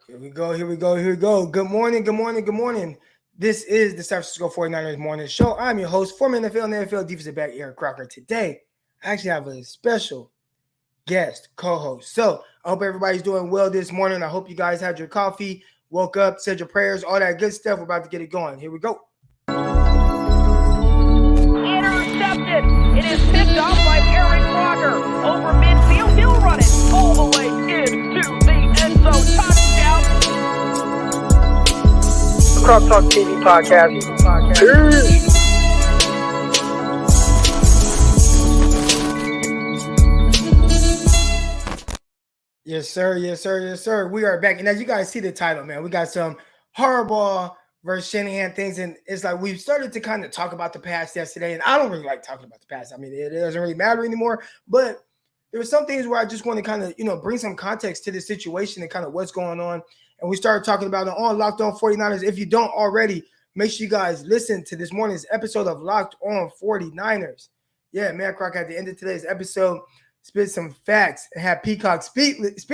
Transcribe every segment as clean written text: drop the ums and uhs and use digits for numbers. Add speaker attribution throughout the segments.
Speaker 1: Here we go. Here we go. Here we go. Good morning. Good morning. Good morning. This is the San Francisco 49ers Morning Show. I'm your host, former NFL and NFL defensive back Eric Crocker. Today, I actually have a special guest co-host. So I hope everybody's doing well this morning. I hope you guys had your coffee, woke up, said your prayers, all that good stuff. We're about to get it going. Here we go.
Speaker 2: Intercepted. It is picked off by Eric Crocker. Over midfield, he'll run it all the way into the end zone. Touchdown.
Speaker 3: Cross Talk TV podcast. Peace.
Speaker 1: Yes, sir. Yes, sir. Yes, sir. We are back. And as you guys see the title, man, we got some Harbaugh versus Shanahan things. And it's like we've started to kind of talk about the past yesterday. And I don't really like talking about the past. I mean, it doesn't really matter anymore. But there were some things where I just want to kind of, bring some context to the situation and kind of what's going on. And we started talking about it on Locked On 49ers. If you don't already, make sure you guys listen to this morning's episode of Locked On 49ers. Yeah, man, Croc, at the end of today's episode, spit some facts and have Peacock speechless.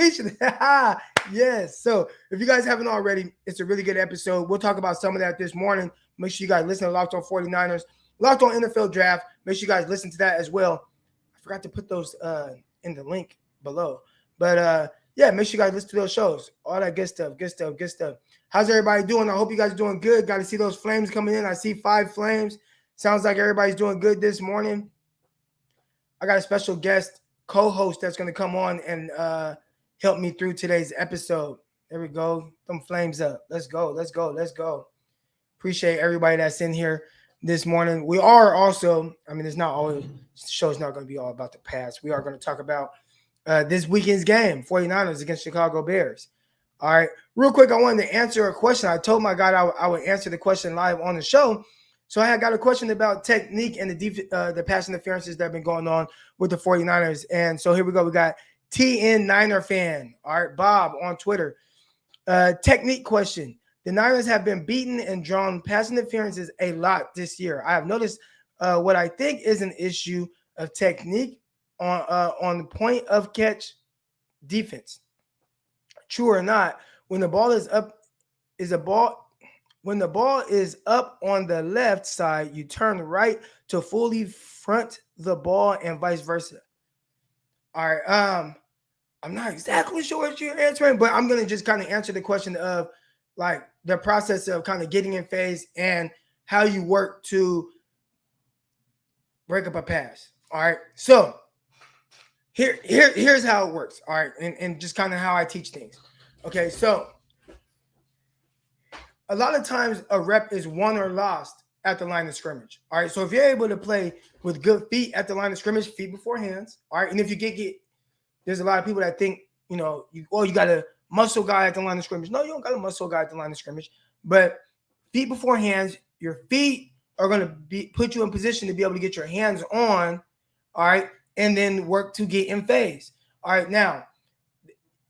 Speaker 1: Yes. So if you guys haven't already, it's a really good episode. We'll talk about some of that this morning. Make sure you guys listen to Locked On 49ers, Locked On NFL Draft. Make sure you guys listen to that as well. I forgot to put those in the link below. But yeah, make sure you guys listen to those shows. All that good stuff, good stuff, good stuff. How's everybody doing? I hope you guys are doing good. Got to see those flames coming in. I see 5 flames. Sounds like everybody's doing good this morning. I got a special guest co-host that's going to come on and help me through today's episode. There we go. Them flames up. Let's go. Let's go. Let's go. Appreciate everybody that's in here this morning. We are also, it's not always, the show's not going to be all about the past. We are going to talk about this weekend's game, 49ers against Chicago Bears. All right. Real quick, I wanted to answer a question. I told my guy I would answer the question live on the show. So I had got a question about technique and the pass interferences that have been going on with the 49ers. And so here we go. We got TN Niner fan. All right, Bob on Twitter. Technique question. The Niners have been beaten and drawn pass interferences a lot this year. I have noticed what I think is an issue of technique on the point of catch defense. True or not, when the ball is up, when the ball is up on the left side, you turn right to fully front the ball and vice versa. All right. I'm not exactly sure what you're answering, but I'm going to just kind of answer the question of like the process of kind of getting in phase and how you work to break up a pass. All right. So here's how it works. All right. And just kind of how I teach things. Okay. So a lot of times a rep is won or lost at the line of scrimmage. All right. So if you're able to play with good feet at the line of scrimmage, feet before hands. All right. And if you get there's a lot of people that think, you got a muscle guy at the line of scrimmage. No, you don't got a muscle guy at the line of scrimmage. But feet before hands, your feet are going to put you in position to be able to get your hands on. All right. And then work to get in phase. All right. Now,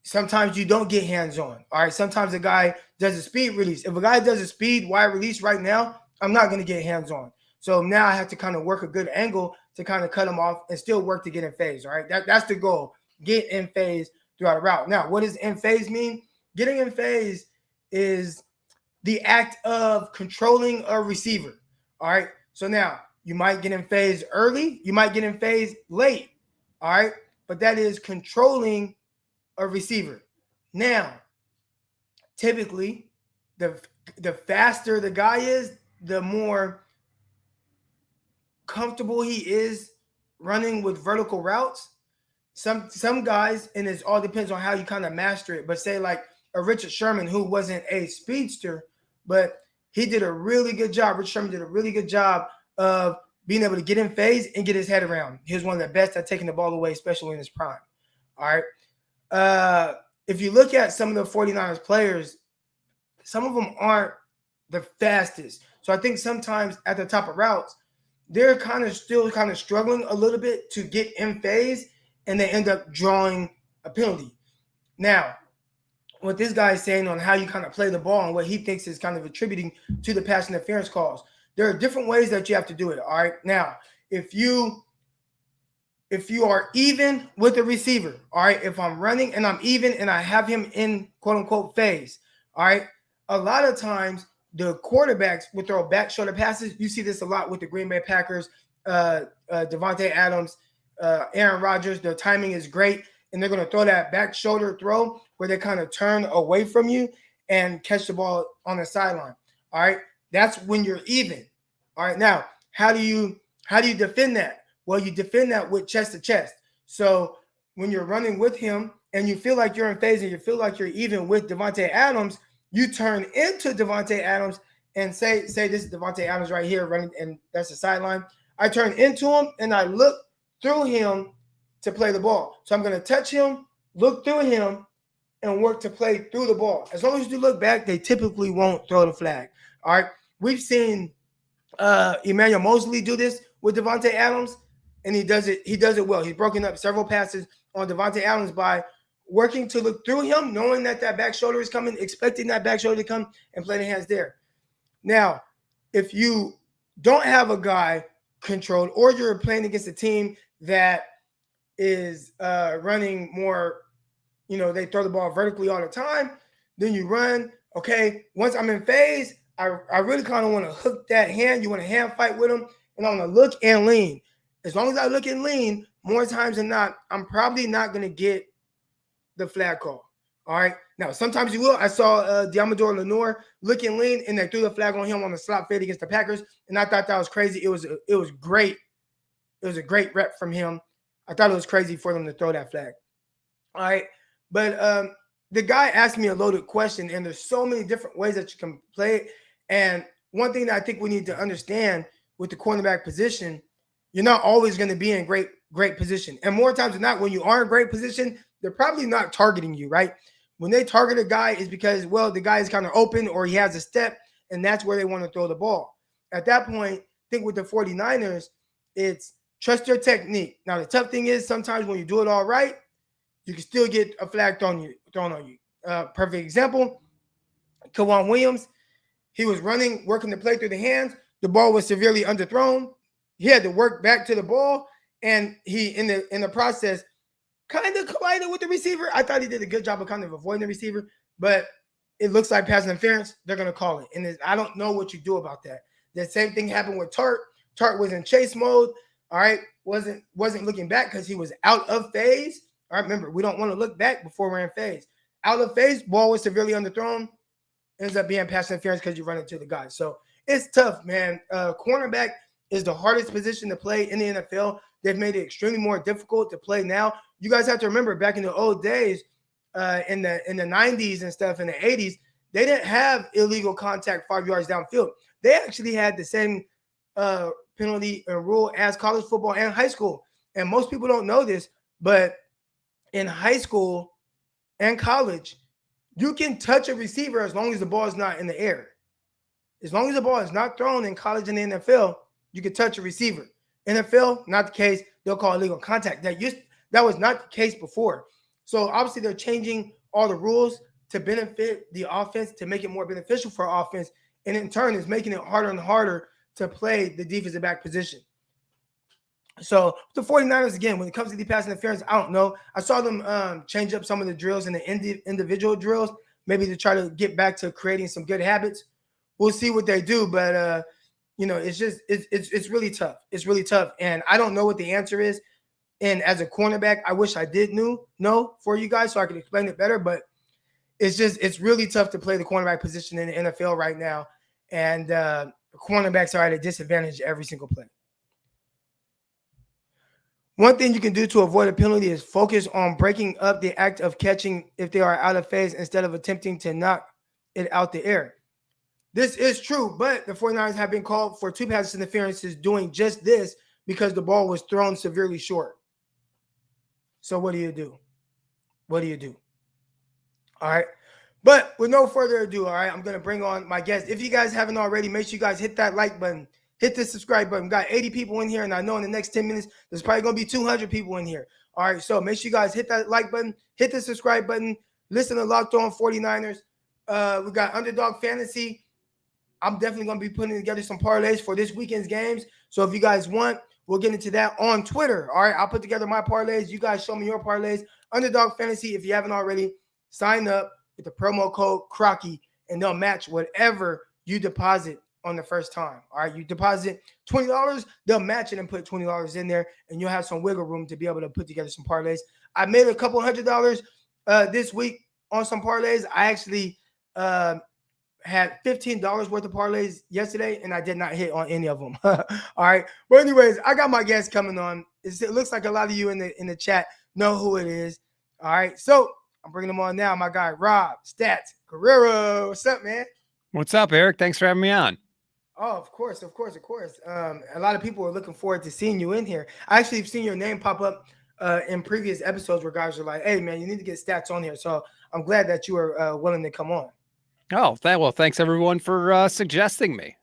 Speaker 1: sometimes you don't get hands on. All right. Sometimes a guy does a speed release. If a guy does a speed wide release right now, I'm not going to get hands on. So now I have to kind of work a good angle to kind of cut him off and still work to get in phase. All right. That's the goal. Get in phase throughout a route. Now, what does in phase mean? Getting in phase is the act of controlling a receiver. All right. So now you might get in phase early. You might get in phase late. All right. But that is controlling a receiver. Now, typically, the faster the guy is, the more comfortable he is running with vertical routes. Some guys, and it all depends on how you kind of master it, but say like a Richard Sherman who wasn't a speedster, but he did a really good job. Richard Sherman did a really good job of being able to get in phase and get his head around. He was one of the best at taking the ball away, especially in his prime. All right. If you look at some of the 49ers players, some of them aren't the fastest. So I think sometimes at the top of routes, they're still struggling a little bit to get in phase, and they end up drawing a penalty. Now, what this guy is saying on how you kind of play the ball and what he thinks is kind of attributing to the pass interference calls, there are different ways that you have to do it. All right. Now, if if you are even with the receiver, all right, if I'm running and I'm even and I have him in quote unquote phase, all right, a lot of times the quarterbacks will throw back shoulder passes. You see this a lot with the Green Bay Packers, Devontae Adams, Aaron Rodgers. Their timing is great, and they're going to throw that back shoulder throw where they kind of turn away from you and catch the ball on the sideline. All right, that's when you're even. All right, now how do you defend that? Well, you defend that with chest to chest. So when you're running with him and you feel like you're in phase and you feel like you're even with Devontae Adams, you turn into Devontae Adams and say this is Devontae Adams right here running, and that's the sideline. I turn into him and I look through him to play the ball. So I'm going to touch him, look through him, and work to play through the ball. As long as you look back, they typically won't throw the flag. All right. We've seen Emmanuel Mosley do this with Devontae Adams, and he does it well. He's broken up several passes on Devontae Adams by working to look through him, knowing that back shoulder is coming, expecting that back shoulder to come, and play the hands there. Now, if you don't have a guy controlled, or you're playing against a team that is running more, they throw the ball vertically all the time, then you run. Okay, once I'm in phase, I really kind of want to hook that hand. You want to hand fight with him, and I'm going to look and lean. As long as I look and lean, more times than not, I'm probably not going to get the flag call. All right. Now, sometimes you will. I saw Diamador Lenore look and lean, and they threw the flag on him on the slot fade against the Packers, and I thought that was crazy. It was great. It was a great rep from him. I thought it was crazy for them to throw that flag. All right. But the guy asked me a loaded question, and there's so many different ways that you can play it. And one thing that I think we need to understand with the cornerback position, you're not always going to be in great position. And more times than not, when you are in great position, they're probably not targeting you, right? When they target a guy, is because, well, the guy is kind of open or he has a step, and that's where they want to throw the ball. At that point, I think with the 49ers, it's trust your technique. Now, the tough thing is sometimes when you do it all right, you can still get a flag thrown on you. Perfect example, Kawan Williams. He was running, working the play through the hands. The ball was severely underthrown. He had to work back to the ball, and he, in the process, kind of collided with the receiver. I thought he did a good job of kind of avoiding the receiver, but it looks like pass interference. They're going to call it, and I don't know what you do about that. The same thing happened with Tart. Tart was in chase mode. All right, wasn't looking back because he was out of phase. All right, remember, we don't want to look back before we're in phase. Out of phase, ball was severely underthrown. Ends up being pass interference because you run into the guy. So it's tough, man. Cornerback is the hardest position to play in the NFL. They've made it extremely more difficult to play now. You guys have to remember back in the old days, in the 90s and stuff, in the 80s, they didn't have illegal contact 5 yards downfield. They actually had the same penalty and rule as college football and high school. And most people don't know this, but in high school and college, you can touch a receiver as long as the ball is not in the air. As long as the ball is not thrown in college and the NFL, you can touch a receiver. NFL, not the case. They'll call illegal contact. That was not the case before. So obviously they're changing all the rules to benefit the offense, to make it more beneficial for offense, and in turn is making it harder and harder to play the defensive back position. So the 49ers, again, when it comes to the pass interference, I don't know. I saw them change up some of the drills and the individual drills, maybe to try to get back to creating some good habits. We'll see what they do, but it's really tough. It's really tough, and I don't know what the answer is. And as a cornerback, I wish I did know for you guys so I could explain it better. But it's really tough to play the cornerback position in the NFL right now, and cornerbacks are at a disadvantage every single play. One thing you can do to avoid a penalty is focus on breaking up the act of catching if they are out of phase instead of attempting to knock it out the air. This is true, but the 49ers have been called for 2 pass interferences doing just this because the ball was thrown severely short. So what do you do? What do you do? All right. But with no further ado, all right, I'm going to bring on my guest. If you guys haven't already, make sure you guys hit that like button. Hit the subscribe button. We got 80 people in here, and I know in the next 10 minutes, there's probably going to be 200 people in here. All right, so make sure you guys hit that like button, hit the subscribe button, listen to Locked On 49ers. We got Underdog Fantasy. I'm definitely going to be putting together some parlays for this weekend's games. So if you guys want, We'll get into that on Twitter. All right, I'll put together my parlays. You guys show me your parlays. Underdog Fantasy, if you haven't already, sign up with the promo code Crocky, and they'll match whatever you deposit on the first time. All right, you deposit $20, they'll match it and put $20 in there, and you'll have some wiggle room to be able to put together some parlays. I made a couple $100 this week on some parlays. I actually had $15 worth of parlays yesterday, and I did not hit on any of them. All right, but anyways, I got my guest coming on. It looks like a lot of you in the chat know who it is. All right, so I'm bringing him on now. My guy Rob Stats Guerrero. What's up, man?
Speaker 4: What's up, Eric? Thanks for having me on.
Speaker 1: Oh, of course. A lot of people are looking forward to seeing you in here. I actually have seen your name pop up in previous episodes where guys are like, "Hey, man, you need to get Stats on here." So I'm glad that you are willing to come on.
Speaker 4: Oh, well, thanks everyone for suggesting me.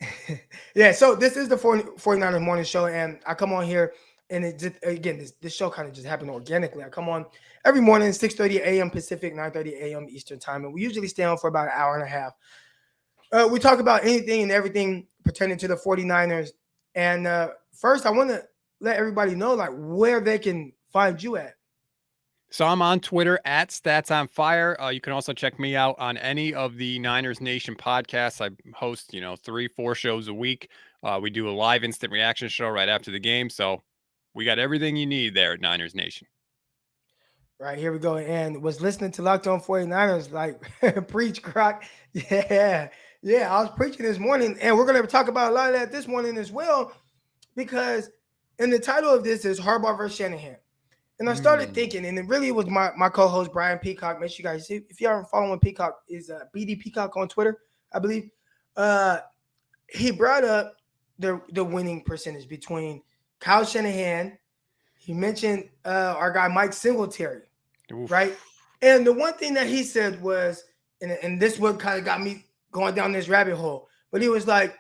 Speaker 1: Yeah, so this is the 49ers morning show, and I come on here, and it just, again, this show kind of just happened organically. I come on every morning, 6:30 a.m. Pacific, 9:30 a.m. Eastern time, and we usually stay on for about an hour and a half. We talk about anything and everything pertaining to the 49ers, and first, I want to let everybody know like where they can find you at.
Speaker 4: So I'm on Twitter at Stats on Fire. You can also check me out on any of the Niners Nation podcasts. I host, 3-4 shows a week. We do a live instant reaction show right after the game. So we got everything you need there at Niners Nation.
Speaker 1: Right, here we go. And was listening to Locked On 49ers, like, preach, Croc. Yeah, I was preaching this morning, and we're going to talk about a lot of that this morning as well, because in the title of this is Harbaugh versus Shanahan. And I started thinking, and it really was my co-host, Brian Peacock. Make sure you guys see, if you aren't following Peacock, is BD Peacock on Twitter, I believe. He brought up the winning percentage between Kyle Shanahan. He mentioned our guy, Mike Singletary, right? And the one thing that he said was, and this one kind of got me going down this rabbit hole, but he was like,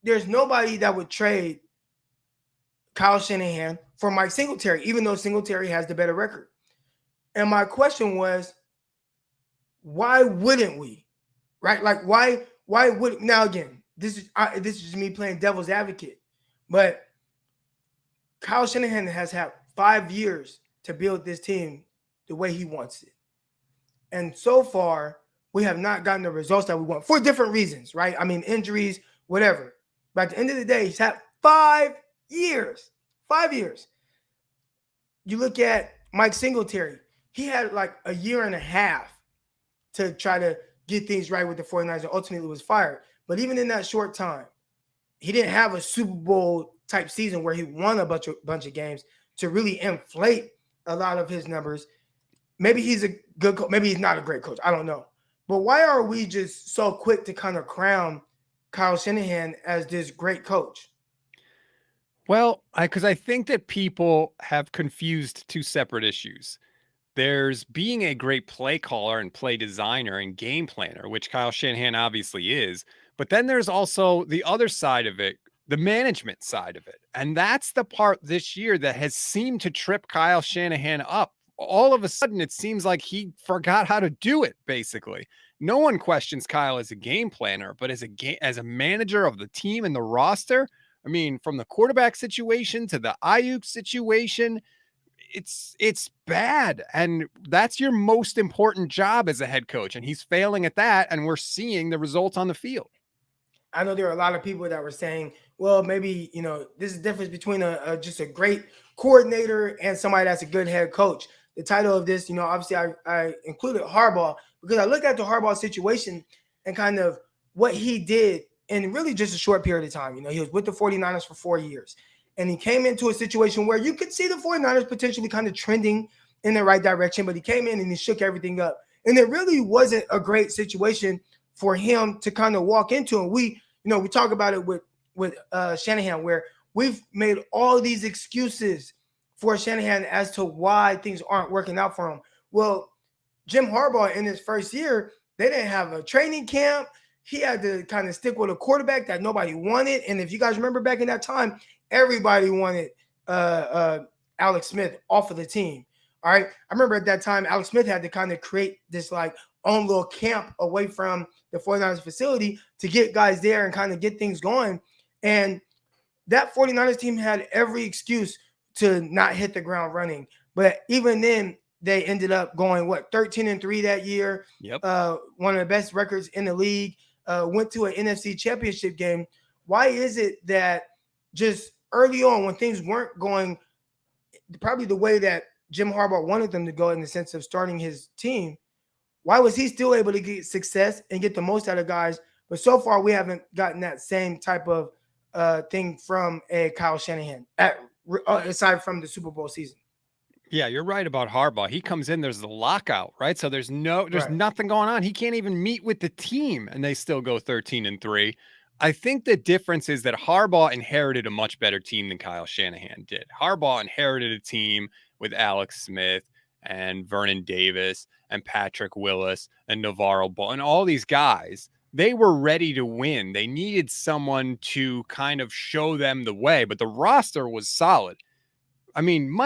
Speaker 1: there's nobody that would trade Kyle Shanahan for Mike Singletary, even though Singletary has the better record. And my question was, why wouldn't we? Right? Like, why would, now again, this is just me playing devil's advocate, but Kyle Shanahan has had 5 years to build this team the way he wants it. And so far, we have not gotten the results that we want for different reasons, right? I mean, injuries, whatever. But at the end of the day, he's had 5 years. 5 years. You look at Mike Singletary, he had like a year and a half to try to get things right with the 49ers and ultimately was fired. But even in that short time, he didn't have a Super Bowl type season where he won a bunch of games to really inflate a lot of his numbers. Maybe he's a good coach. Maybe he's not a great coach. I don't know. But why are we just so quick to kind of crown Kyle Shanahan as this great coach?
Speaker 4: Well, because I think that people have confused two separate issues. There's being a great play caller and play designer and game planner, which Kyle Shanahan obviously is. But then there's also the other side of it, the management side of it. And that's the part this year that has seemed to trip Kyle Shanahan up. All of a sudden, it seems like he forgot how to do it, basically. No one questions Kyle as a game planner, but as a manager of the team and the roster, I mean, from the quarterback situation to the Ayuk situation, it's bad. And that's your most important job as a head coach. And he's failing at that. And we're seeing the results on the field.
Speaker 1: I know there are a lot of people that were saying, well, maybe, this is the difference between just a great coordinator and somebody that's a good head coach. The title of this, obviously I included Harbaugh because I looked at the Harbaugh situation and kind of what he did in really just a short period of time. He was with the 49ers for 4 years, and he came into a situation where you could see the 49ers potentially kind of trending in the right direction, but he came in and he shook everything up. And it really wasn't a great situation for him to kind of walk into. And we talk about it with Shanahan, where we've made all these excuses for Shanahan as to why things aren't working out for him. Well, Jim Harbaugh in his first year, they didn't have a training camp. He had to kind of stick with a quarterback that nobody wanted. And if you guys remember back in that time, everybody wanted Alex Smith off of the team. All right. I remember at that time, Alex Smith had to kind of create this like own little camp away from the 49ers facility to get guys there and kind of get things going. And that 49ers team had every excuse to not hit the ground running. But even then, they ended up going 13-3 that year.
Speaker 4: Yep.
Speaker 1: One of the best records in the league. Went to an NFC Championship game. Why is it that just early on, when things weren't going probably the way that Jim Harbaugh wanted them to go in the sense of starting his team, why was he still able to get success and get the most out of guys? But so far, we haven't gotten that same type of thing from a Kyle Shanahan, aside from the Super Bowl season.
Speaker 4: Yeah, you're right about Harbaugh. He comes in, there's the lockout, right? So there's nothing going on. He can't even meet with the team, and they still go 13-3. I think the difference is that Harbaugh inherited a much better team than Kyle Shanahan did. Harbaugh inherited a team with Alex Smith and Vernon Davis and Patrick Willis and Navarro Ball and all these guys. They were ready to win. They needed someone to kind of show them the way, but the roster was solid. I mean,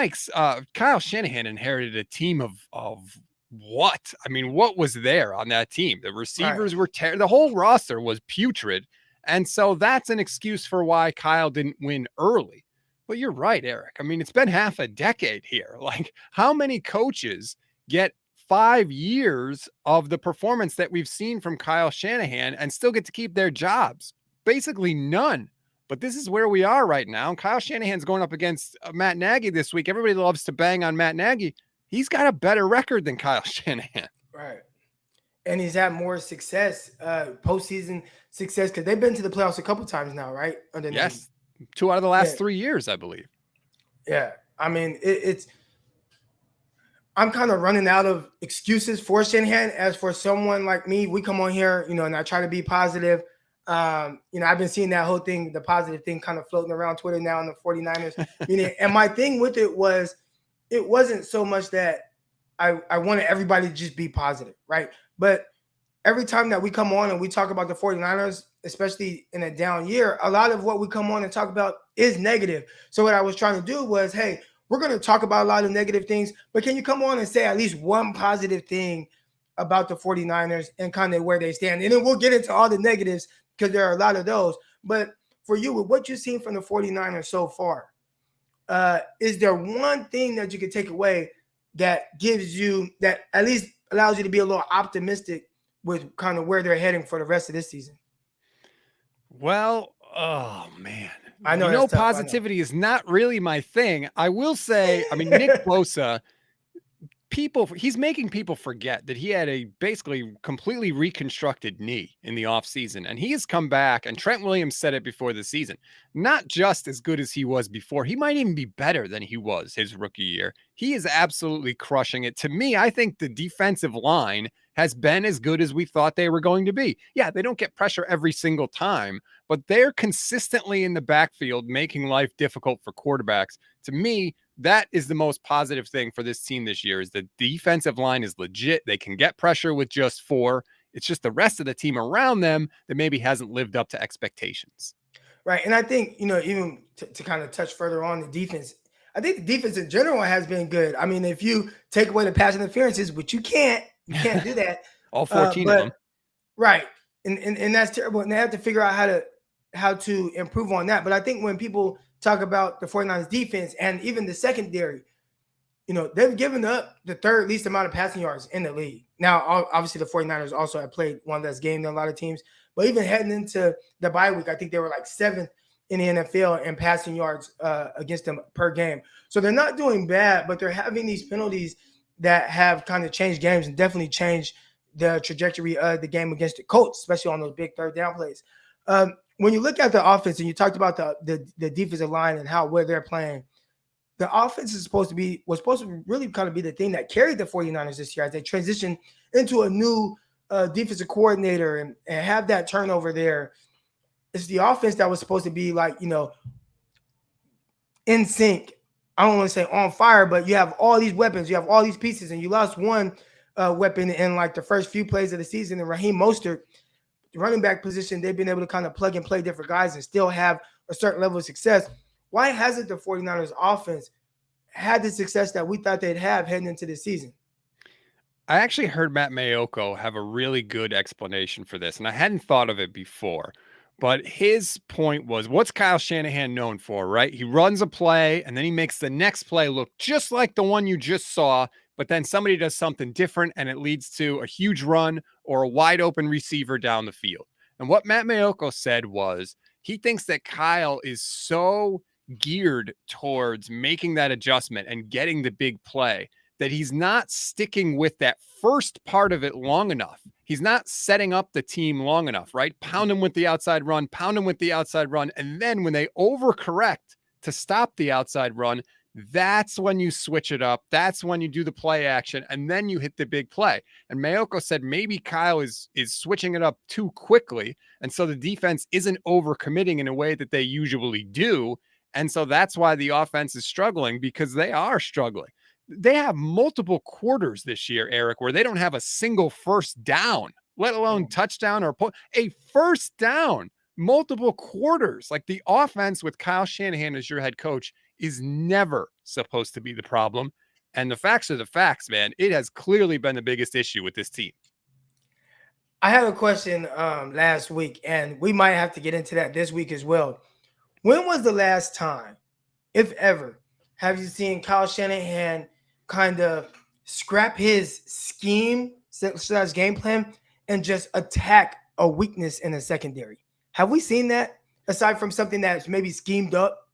Speaker 4: Kyle Shanahan inherited a team of what? I mean, what was there on that team? The receivers were the whole roster was putrid. And so that's an excuse for why Kyle didn't win early. But you're right, Eric. I mean, it's been half a decade here. Like, how many coaches get 5 years of the performance that we've seen from Kyle Shanahan and still get to keep their jobs? Basically none. But this is where we are right now. And Kyle Shanahan's going up against Matt Nagy this week. Everybody loves to bang on Matt Nagy. He's got a better record than Kyle Shanahan.
Speaker 1: Right. And he's had more success, postseason success, because they've been to the playoffs a couple times now, right?
Speaker 4: Yes. 2 out of the last 3 years, I believe.
Speaker 1: Yeah. I mean, I'm kind of running out of excuses for Shanahan. As for someone like me, we come on here, and I try to be positive. I've been seeing that whole thing, the positive thing kind of floating around Twitter now in the 49ers. And my thing with it wasn't so much that I wanted everybody to just be positive, right? But every time that we come on and we talk about the 49ers, especially in a down year, a lot of what we come on and talk about is negative. So what I was trying to do was, hey, we're going to talk about a lot of negative things, but can you come on and say at least one positive thing about the 49ers and kind of where they stand? And then we'll get into all the negatives, because there are a lot of those. But for you, with what you've seen from the 49ers so far, is there one thing that you can take away that gives you, that at least allows you to be a little optimistic with kind of where they're heading for the rest of this season?
Speaker 4: Well, oh, man.
Speaker 1: I know
Speaker 4: positivity is not really my thing. I will say, I mean, Nick Bosa, he's making people forget that he had a basically completely reconstructed knee in the offseason, and he has come back, and Trent Williams said it before the season, not just as good as he was before. He might even be better than he was his rookie year. He is absolutely crushing it. To me, I think the defensive line has been as good as we thought they were going to be. Yeah, they don't get pressure every single time, but they're consistently in the backfield making life difficult for quarterbacks. To me, that is the most positive thing for this team this year, is the defensive line is legit. They can get pressure with just 4. It's just the rest of the team around them that maybe hasn't lived up to expectations.
Speaker 1: Right. And I think, even to kind of touch further on the defense, I think the defense in general has been good. I mean, if you take away the pass interferences, which you can't do that.
Speaker 4: All 14 of them.
Speaker 1: Right. And that's terrible. And they have to figure out how to improve on that. But I think when people talk about the 49ers defense and even the secondary, they've given up the third least amount of passing yards in the league. Now, obviously, the 49ers also have played one less game than a lot of teams. But even heading into the bye week, I think they were like 7th in the NFL in passing yards against them per game. So they're not doing bad, but they're having these penalties that have kind of changed games and definitely changed the trajectory of the game against the Colts, especially on those big third down plays. When you look at the offense, and you talked about the defensive line and where they're playing, the offense was supposed to really kind of be the thing that carried the 49ers this year as they transition into a new defensive coordinator and have that turnover there. It's the offense that was supposed to be like, in sync. I don't want to say on fire, but you have all these weapons, you have all these pieces, and you lost one weapon in like the first few plays of the season. And Raheem Mostert, the running back position, they've been able to kind of plug and play different guys and still have a certain level of success. Why hasn't the 49ers offense had the success that we thought they'd have heading into the season?
Speaker 4: I actually heard Matt Mayoko have a really good explanation for this, and I hadn't thought of it before. But his point was, what's Kyle Shanahan known for, right? He runs a play and then he makes the next play look just like the one you just saw, but then somebody does something different and it leads to a huge run or a wide open receiver down the field. And what Matt Mayoko said was he thinks that Kyle is so geared towards making that adjustment and getting the big play that he's not sticking with that first part of it long enough. He's not setting up the team long enough, right? Pound him with the outside run, pound him with the outside run. And then when they overcorrect to stop the outside run, that's when you switch it up. That's when you do the play action, and then you hit the big play. And Mayoko said maybe Kyle is switching it up too quickly, and so the defense isn't overcommitting in a way that they usually do. And so that's why the offense is struggling, because they are struggling. They have multiple quarters this year, Eric, where they don't have a single first down, let alone touchdown or a first down, multiple quarters. Like, the offense with Kyle Shanahan as your head coach is never supposed to be the problem. And the facts are the facts, man. It has clearly been the biggest issue with this team.
Speaker 1: I had a question last week, and we might have to get into that this week as well. When was the last time, if ever, have you seen Kyle Shanahan kind of scrap his scheme / game plan and just attack a weakness in the secondary? Have we seen that, aside from something that's maybe schemed up?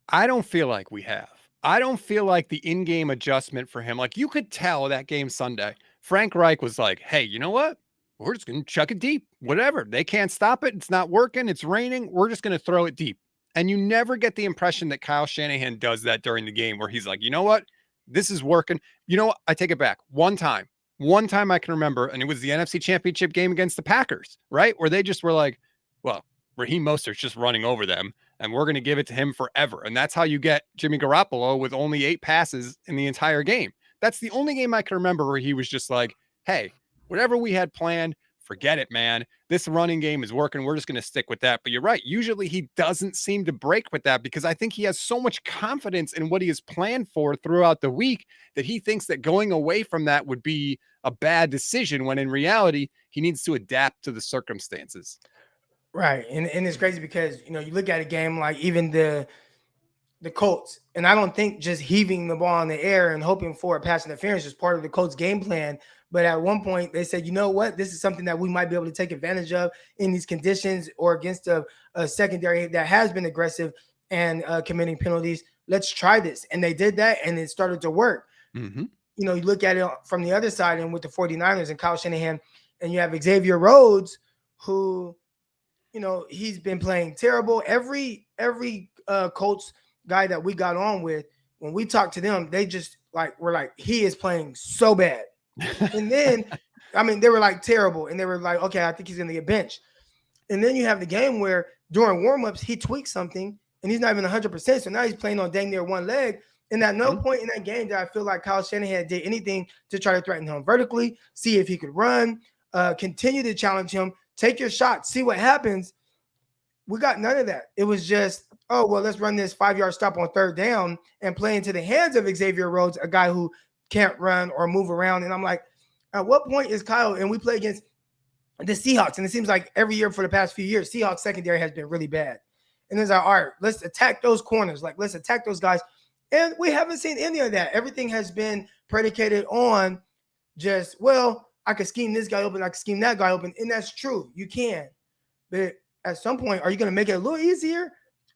Speaker 4: I don't feel like we have. I don't feel like the in-game adjustment for him, like, you could tell that game Sunday, Frank Reich was like, hey, you know what? We're just going to chuck it deep. Whatever. They can't stop it. It's not working. It's raining. We're just going to throw it deep. And you never get the impression that Kyle Shanahan does that during the game, where he's like, you know what? This is working. You know what? I take it back. One time I can remember, and it was the NFC Championship game against the Packers, right? Where they just were like, well, Raheem Mostert's just running over them, and we're going to give it to him forever. And that's how you get Jimmy Garoppolo with only 8 passes in the entire game. That's the only game I can remember where he was just like, hey, whatever we had planned, forget it, man. This running game is working. We're just going to stick with that. But you're right. Usually he doesn't seem to break with that, because I think he has so much confidence in what he has planned for throughout the week that he thinks that going away from that would be a bad decision, when in reality, he needs to adapt to the circumstances.
Speaker 1: Right. And it's crazy because, you look at a game like even the Colts, and I don't think just heaving the ball in the air and hoping for a pass interference is part of the Colts game plan. But at one point they said, you know what, this is something that we might be able to take advantage of in these conditions or against a secondary that has been aggressive and committing penalties. Let's try this. And they did that, and it started to work.
Speaker 4: Mm-hmm.
Speaker 1: You look at it from the other side, and with the 49ers and Kyle Shanahan, and you have Xavier Rhodes, who, he's been playing terrible. Every Colts guy that we got on with, when we talked to them, they just were like, he is playing so bad. And then, they were like terrible. And they were like, okay, I think he's going to get benched. And then you have the game where during warmups, he tweaked something and he's not even 100%. So now he's playing on dang near one leg. And at no point in that game did I feel like Kyle Shanahan did anything to try to threaten him vertically, see if he could run, continue to challenge him, take your shot, see what happens. We got none of that. It was just, oh, well, let's run this 5-yard stop on third down and play into the hands of Xavier Rhodes, a guy who can't run or move around. And I'm like, at what point is Kyle? And we play against the Seahawks, and it seems like every year for the past few years, Seahawks secondary has been really bad. And it's like, all right, let's attack those corners. Let's attack those guys. And we haven't seen any of that. Everything has been predicated on just, well, I could scheme this guy open, I could scheme that guy open. And that's true. You can. But at some point, are you going to make it a little easier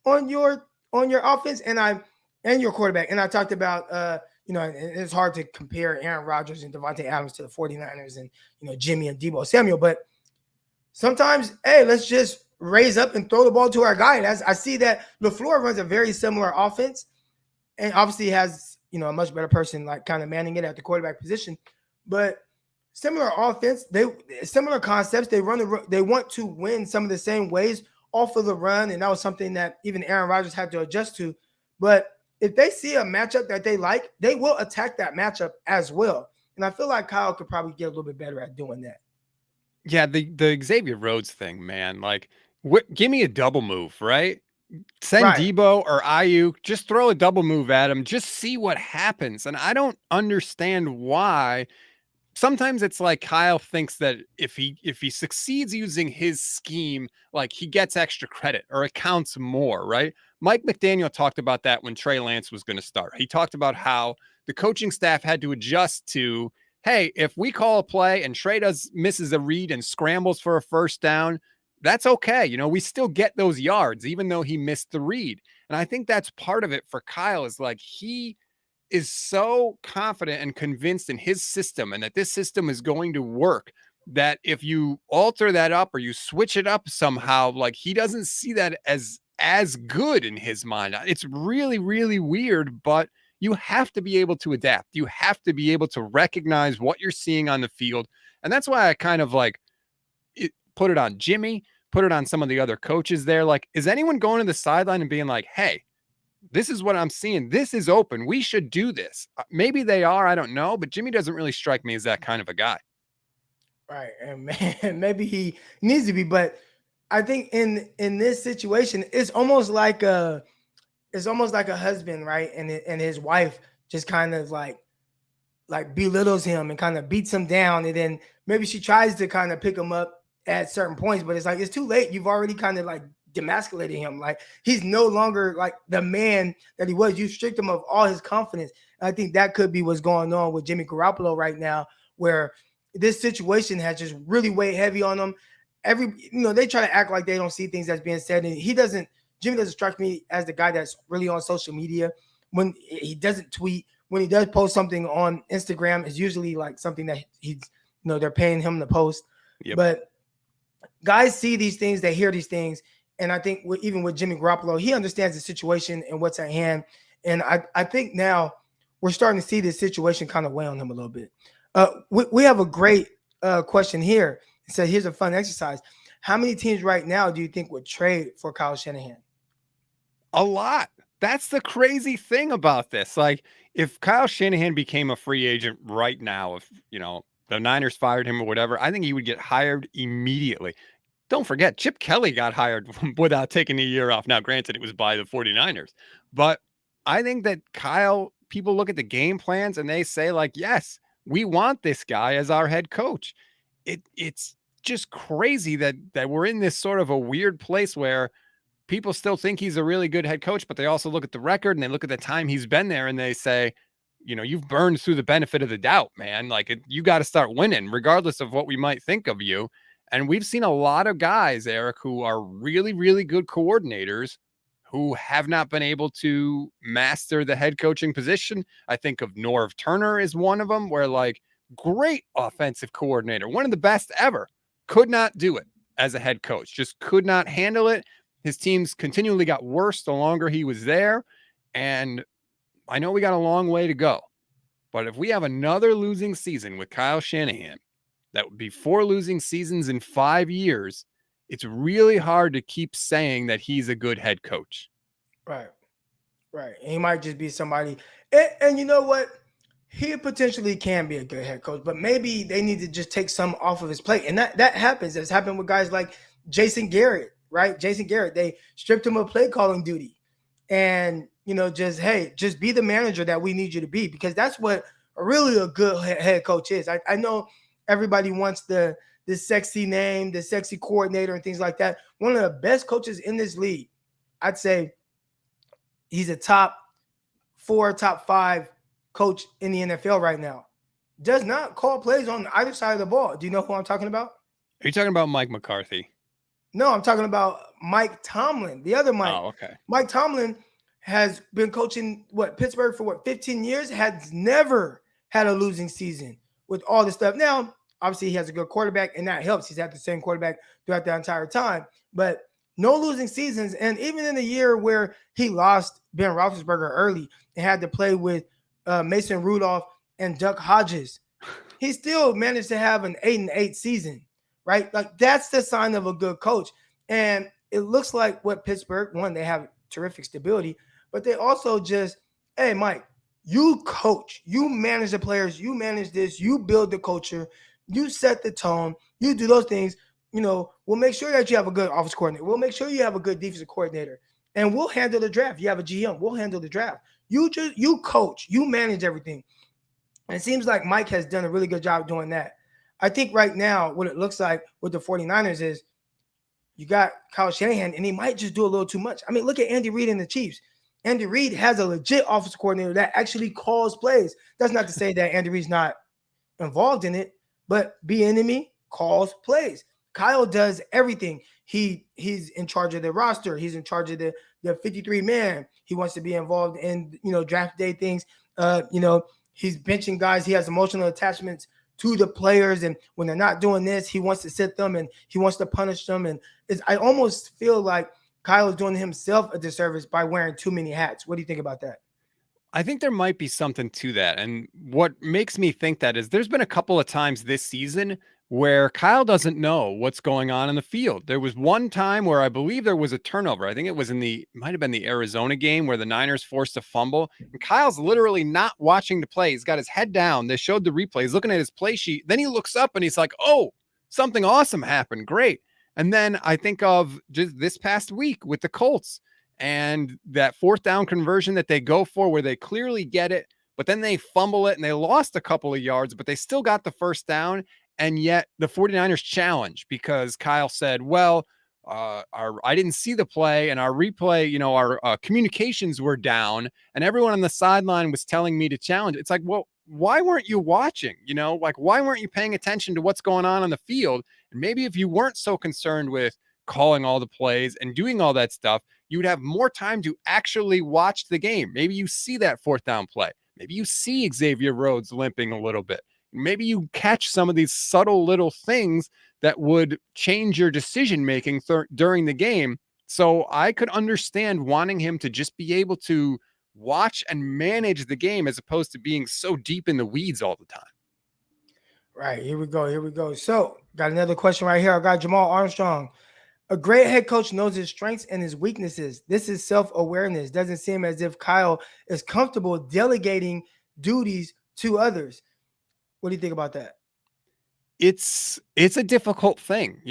Speaker 1: on your offense and your quarterback? And I talked about it's hard to compare Aaron Rodgers and Devontae Adams to the 49ers and Jimmy and Deebo Samuel, but sometimes, hey, let's just raise up and throw the ball to our guy. And I see that LaFleur runs a very similar offense, and obviously has a much better person kind of manning it at the quarterback position, but similar offense, similar concepts. They want to win some of the same ways off of the run, and that was something that even Aaron Rodgers had to adjust to. But if they see a matchup that they like, they will attack that matchup as well. And I feel like Kyle could probably get a little bit better at doing that.
Speaker 4: Yeah, the Xavier Rhodes thing, man. Give me a double move, right? Send
Speaker 1: Right.
Speaker 4: Deebo or Ayuk, just throw a double move at him, just see what happens. And I don't understand why sometimes it's like Kyle thinks that if he succeeds using his scheme, like he gets extra credit or it counts more, right? Mike McDaniel talked about that when Trey Lance was going to start. He talked about how the coaching staff had to adjust to, hey, if we call a play and Trey misses a read and scrambles for a first down, that's okay. You know, we still get those yards, even though he missed the read. And I think that's part of it for Kyle is like he is so confident and convinced in his system and that this system is going to work that if you alter that up or you switch it up somehow, like he doesn't see that as good in his mind. It's really, really weird, but you have to be able to adapt. You have to be able to recognize what you're seeing on the field. And that's why I kind of like put it on Jimmy, put it on some of the other coaches there. Like, is anyone going to the sideline and being like, hey, this is what I'm seeing. This is open. We should do this. Maybe they are. I don't know. But Jimmy doesn't really strike me as that kind of a guy.
Speaker 1: Right. And man, maybe he needs to be. But I think in this situation, it's almost like a husband, right? And his wife just kind of like belittles him and kind of beats him down. And then maybe she tries to kind of pick him up at certain points, but it's like, it's too late. You've already kind of like demasculated him. Like he's no longer like the man that he was. You stripped him of all his confidence. And I think that could be what's going on with Jimmy Garoppolo right now, where this situation has just really weighed heavy on him. They try to act like they don't see things that's being said. And Jimmy doesn't strike me as the guy that's really on social media. When he doesn't tweet, when he does post something on Instagram, it's usually like something that they're paying him to post.
Speaker 4: Yep.
Speaker 1: But guys see these things, they hear these things. And I think even with Jimmy Garoppolo, he understands the situation and what's at hand. And I think now we're starting to see this situation kind of weigh on him a little bit. We have a great question here. It says, here's a fun exercise. How many teams right now do you think would trade for Kyle Shanahan?
Speaker 4: A lot. That's the crazy thing about this. Like, if Kyle Shanahan became a free agent right now, if, the Niners fired him or whatever, I think he would get hired immediately. Don't forget, Chip Kelly got hired without taking a year off. Now, granted, it was by the 49ers. But I think that people look at the game plans and they say, like, yes, we want this guy as our head coach. It's just crazy that we're in this sort of a weird place where people still think he's a really good head coach, but they also look at the record and they look at the time he's been there and they say, you've burned through the benefit of the doubt, man. Like, you got to start winning regardless of what we might think of you. And we've seen a lot of guys, Eric, who are really, really good coordinators who have not been able to master the head coaching position. I think of Norv Turner is one of them, where like great offensive coordinator, one of the best ever, could not do it as a head coach, just could not handle it. His teams continually got worse the longer he was there. And I know we got a long way to go, but if we have another losing season with Kyle Shanahan, that would be 4 losing seasons in 5 years. It's really hard to keep saying that he's a good head coach.
Speaker 1: Right. And he might just be somebody. And you know what? He potentially can be a good head coach, but maybe they need to just take some off of his plate. And that happens. It's happened with guys like Jason Garrett, right? Jason Garrett, they stripped him of play calling duty. And, just be the manager that we need you to be, because that's what really a good head coach is. I know everybody wants the sexy name, the sexy coordinator and things like that. One of the best coaches in this league, I'd say he's a top 4, top 5 coach in the NFL right now. Does not call plays on either side of the ball. Do you know who I'm talking about?
Speaker 4: Are you talking about Mike McCarthy?
Speaker 1: No, I'm talking about Mike Tomlin, the other Mike.
Speaker 4: Oh, okay.
Speaker 1: Mike Tomlin has been coaching Pittsburgh for 15 years, has never had a losing season with all this stuff. Now, obviously, he has a good quarterback, and that helps. He's had the same quarterback throughout the entire time, but no losing seasons. And even in the year where he lost Ben Roethlisberger early and had to play with Mason Rudolph and Duck Hodges, he still managed to have an 8-8 season, right? Like, that's the sign of a good coach. And it looks like what Pittsburgh, one, they have terrific stability, but they also just, hey, Mike, you coach, you manage the players, you manage this, you build the culture, you set the tone, you do those things. We'll make sure that you have a good office coordinator. We'll make sure you have a good defensive coordinator, and we'll handle the draft. You have a GM, we'll handle the draft. You coach, you manage everything. And it seems like Mike has done a really good job doing that. I think right now, what it looks like with the 49ers is you got Kyle Shanahan, and he might just do a little too much. I mean, look at Andy Reid and the Chiefs. Andy Reid has a legit offensive coordinator that actually calls plays. That's not to say that Andy Reid's not involved in it, but Bieniemy calls plays. Kyle does everything. He's in charge of the roster. He's in charge of the 53 man. He wants to be involved in draft day things. He's benching guys. He has emotional attachments to the players, and when they're not doing this, he wants to sit them and he wants to punish them. And I almost feel like Kyle is doing himself a disservice by wearing too many hats. What do you think about that?
Speaker 4: I think there might be something to that. And what makes me think that is there's been a couple of times this season where Kyle doesn't know what's going on in the field. There was one time where I believe there was a turnover. I think it was might have been the Arizona game where the Niners forced a fumble. And Kyle's literally not watching the play. He's got his head down. They showed the replay. He's looking at his play sheet. Then he looks up and he's like, oh, something awesome happened. Great. And then I think of just this past week with the Colts and that fourth down conversion that they go for where they clearly get it, but then they fumble it and they lost a couple of yards, but they still got the first down. And yet the 49ers challenge because Kyle said, well, I didn't see the play and our replay, our communications were down and everyone on the sideline was telling me to challenge. It's like, well, why weren't you watching? Why weren't you paying attention to what's going on the field? And maybe if you weren't so concerned with calling all the plays and doing all that stuff, you would have more time to actually watch the game. Maybe you see that fourth down play. Maybe you see Xavier Rhodes limping a little bit. Maybe you catch some of these subtle little things that would change your decision-making during the game. So I could understand wanting him to just be able to watch and manage the game as opposed to being so deep in the weeds all the time.
Speaker 1: Right, here we go. So got another question right here. I got Jamal Armstrong. A great head coach knows his strengths and his weaknesses. This is self-awareness. Doesn't seem as if Kyle is comfortable delegating duties to others. What do you think about that?
Speaker 4: It's a difficult thing,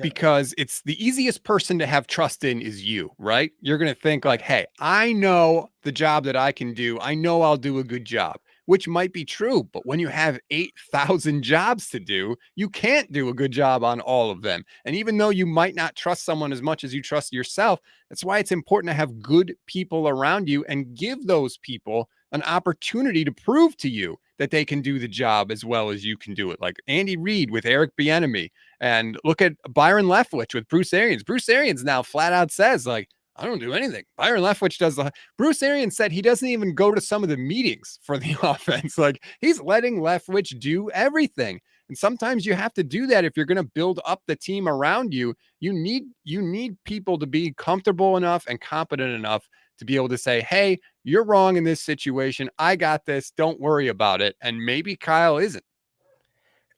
Speaker 4: because it's the easiest person to have trust in is you, right? You're going to think like, hey, I know the job that I can do. I know I'll do a good job, which might be true. But when you have 8,000 jobs to do, you can't do a good job on all of them. And even though you might not trust someone as much as you trust yourself, that's why it's important to have good people around you and give those people an opportunity to prove to you that they can do the job as well as you can do it. Like Andy Reid with Eric Bieniemy, and look at Byron Leftwich with Bruce Arians. Bruce Arians now flat out says, like, I don't do anything. Byron Leftwich does Bruce Arians said he doesn't even go to some of the meetings for the offense. Like, he's letting Leftwich do everything. And sometimes you have to do that if you're going to build up the team around you. You need people to be comfortable enough and competent enough to be able to say, hey, you're wrong in this situation. I got this. Don't worry about it. And maybe Kyle isn't.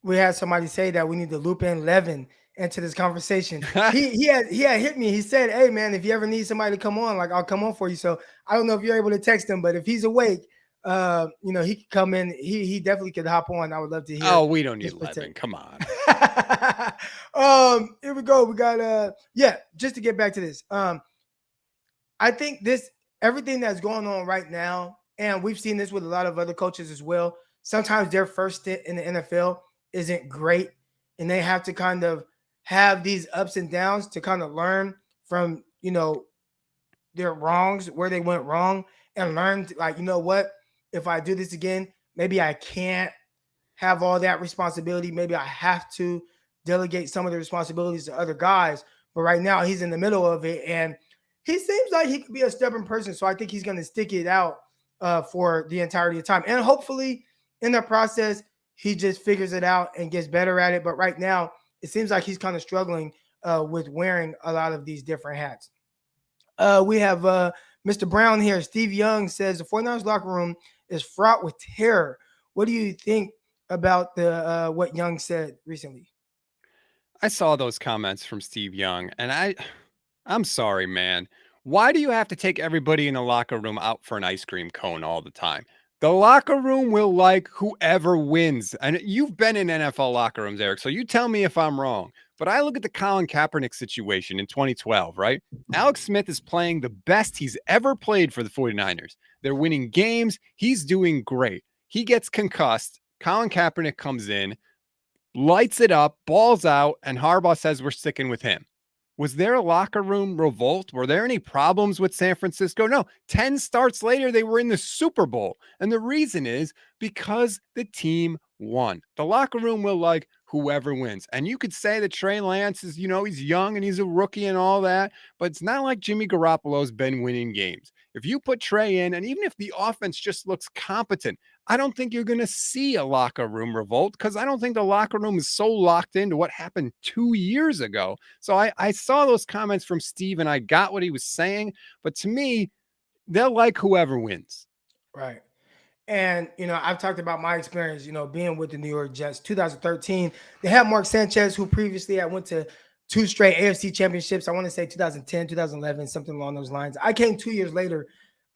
Speaker 1: We had somebody say that we need to loop in Levin into this conversation. he had hit me. He said, hey, man, if you ever need somebody to come on, like, I'll come on for you. So I don't know if you're able to text him, but if he's awake, he could come in. He definitely could hop on. I would love to hear.
Speaker 4: Oh, we don't need Levin. Come on.
Speaker 1: Here we go. We got just to get back to this. I think everything that's going on right now, and we've seen this with a lot of other coaches as well. Sometimes their first stint in the NFL isn't great, and they have to kind of have these ups and downs to kind of learn from, their wrongs, where they went wrong, and learn to, like, what, if I do this again, maybe I can't have all that responsibility. Maybe I have to delegate some of the responsibilities to other guys. But right now he's in the middle of it, and he seems like he could be a stubborn person. So I think he's going to stick it out for the entirety of time. And hopefully in the process, he just figures it out and gets better at it. But right now, it seems like he's kind of struggling with wearing a lot of these different hats. We have Mr. Brown here. Steve Young says the 49ers locker room is fraught with terror. What do you think about what Young said recently?
Speaker 4: I saw those comments from Steve Young, and I'm sorry, man. Why do you have to take everybody in the locker room out for an ice cream cone all the time? The locker room will like whoever wins. And you've been in NFL locker rooms, Eric, so you tell me if I'm wrong. But I look at the Colin Kaepernick situation in 2012, right? Alex Smith is playing the best he's ever played for the 49ers. They're winning games. He's doing great. He gets concussed. Colin Kaepernick comes in, lights it up, balls out, and Harbaugh says we're sticking with him. Was there a locker room revolt? Were there any problems with San Francisco? No. 10 starts later, they were in the Super Bowl. And the reason is because the team won. The locker room will like whoever wins. And you could say that Trey Lance is, he's young and he's a rookie and all that, but it's not like Jimmy Garoppolo's been winning games. If you put Trey in, and even if the offense just looks competent, I don't think you're going to see a locker room revolt because I don't think the locker room is so locked into what happened 2 years ago. So I saw those comments from Steve and I got what he was saying. But to me, they'll like whoever wins.
Speaker 1: Right. And, I've talked about my experience, being with the New York Jets. 2013, they had Mark Sanchez, who previously had went to 2 straight AFC championships. I want to say 2010, 2011, something along those lines. I came 2 years later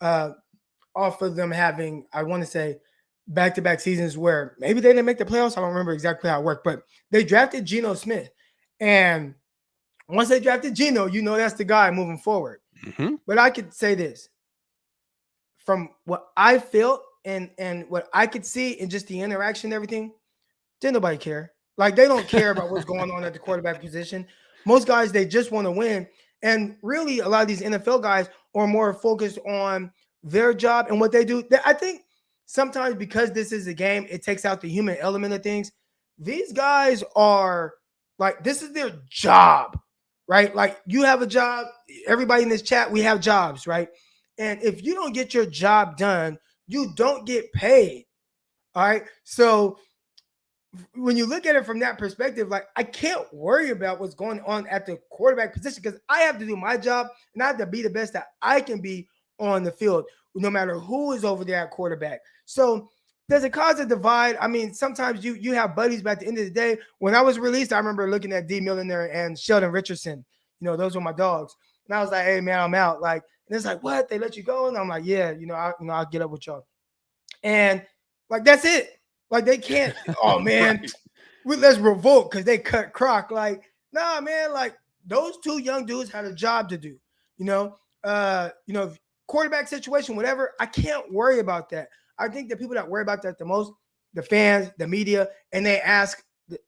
Speaker 1: off of them having, I want to say, back-to-back seasons where maybe they didn't make the playoffs. I don't remember exactly how it worked, but they drafted Geno Smith. And once they drafted Geno, that's the guy moving forward.
Speaker 4: Mm-hmm.
Speaker 1: But I could say this. From what I felt and what I could see and just the interaction and everything, didn't nobody care. Like, they don't care about what's going on at the quarterback position. Most guys, they just want to win. And really, a lot of these NFL guys are more focused on their job and what they do. I think sometimes because this is a game, it takes out the human element of things. These guys are like, this is their job, right? Like, you have a job. Everybody in this chat, we have jobs, right? And if you don't get your job done, you don't get paid. All right. So when you look at it from that perspective, like, I can't worry about what's going on at the quarterback position because I have to do my job and I have to be the best that I can be on the field, no matter who is over there at quarterback. So does it cause a divide? I mean, sometimes you have buddies, but at the end of the day, when I was released, I remember looking at D. Millionaire and Sheldon Richardson. Those were my dogs. And I was like, hey, man, I'm out. Like, and it's like, what? They let you go? And I'm like, yeah, I'll get up with y'all. And like, that's it. Like, they can't, oh man, let's revolt because they cut Croc. Like, nah, man, like, those 2 young dudes had a job to do. Quarterback situation, whatever. I can't worry about that. I think the people that worry about that the most, the fans, the media, and they ask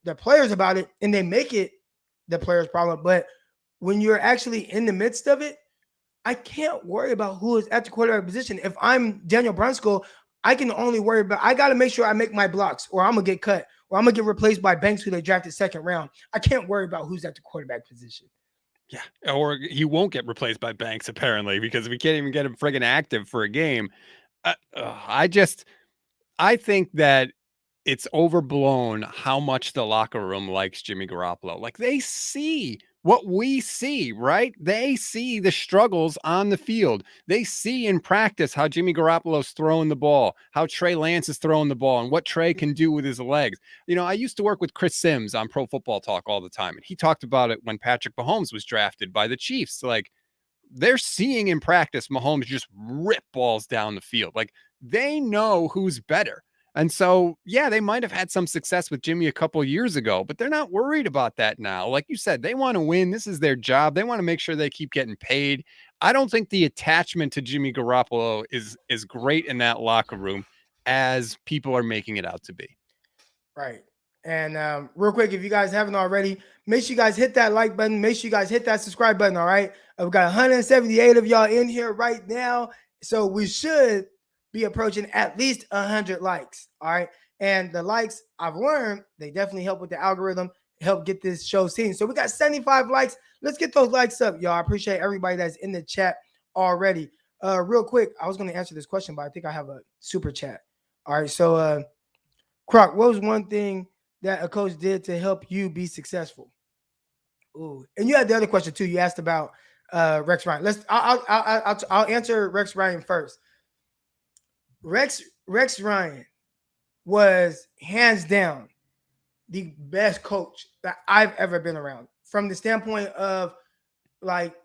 Speaker 1: the players about it and they make it the players' problem. But when you're actually in the midst of it, I can't worry about who is at the quarterback position. If I'm Daniel Brunskill, I can only worry about, I got to make sure I make my blocks or I'm going to get cut or I'm going to get replaced by Banks, who they drafted 2nd round. I can't worry about who's at the quarterback position.
Speaker 4: Yeah. Or he won't get replaced by Banks, apparently, because we can't even get him friggin' active for a game. I think that it's overblown how much the locker room likes Jimmy Garoppolo. Like, they see what we see, right? They see the struggles on the field. They see in practice how Jimmy Garoppolo's throwing the ball, how Trey Lance is throwing the ball, and what Trey can do with his legs. I used to work with Chris Sims on Pro Football Talk all the time, and he talked about it when Patrick Mahomes was drafted by the Chiefs. Like, they're seeing in practice Mahomes just rip balls down the field. Like, they know who's better. And so, yeah, they might have had some success with Jimmy a couple years ago, but they're not worried about that now. Like you said, they want to win. This is their job. They want to make sure they keep getting paid. I don't think the attachment to Jimmy Garoppolo is great in that locker room as people are making it out to be.
Speaker 1: Right. And real quick, if you guys haven't already, make sure you guys hit that like button. Make sure you guys hit that subscribe button. All right. We've got 178 of y'all in here right now. So we should be approaching at least 100 likes. All right. And the likes, I've learned, they definitely help with the algorithm, help get this show seen. So we got 75 likes. Let's get those likes up, y'all. I appreciate everybody that's in the chat already. Real quick, I was going to answer this question, but I think I have a super chat. All right. So, Croc, what was one thing that a coach did to help you be successful? Ooh, and you had the other question too. You asked about Rex Ryan. I'll answer Rex Ryan first. Rex Ryan was hands down the best coach that I've ever been around, from the standpoint of like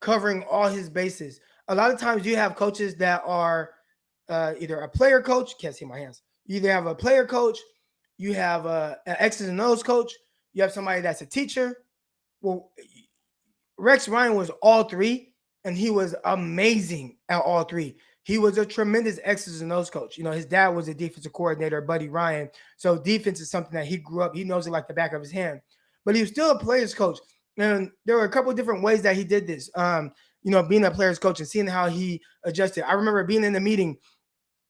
Speaker 1: covering all his bases. A lot of times you have coaches that are either a player coach, can't see my hands. You either have a player coach, you have an X's and O's coach, you have somebody that's a teacher. Well, Rex Ryan was all three, and he was amazing at all three. He was a tremendous X's and O's coach. His dad was a defensive coordinator, Buddy Ryan. So defense is something that he grew up. He knows it like the back of his hand. But he was still a player's coach. And there were a couple of different ways that he did this. Being a player's coach and seeing how he adjusted. I remember being in the meeting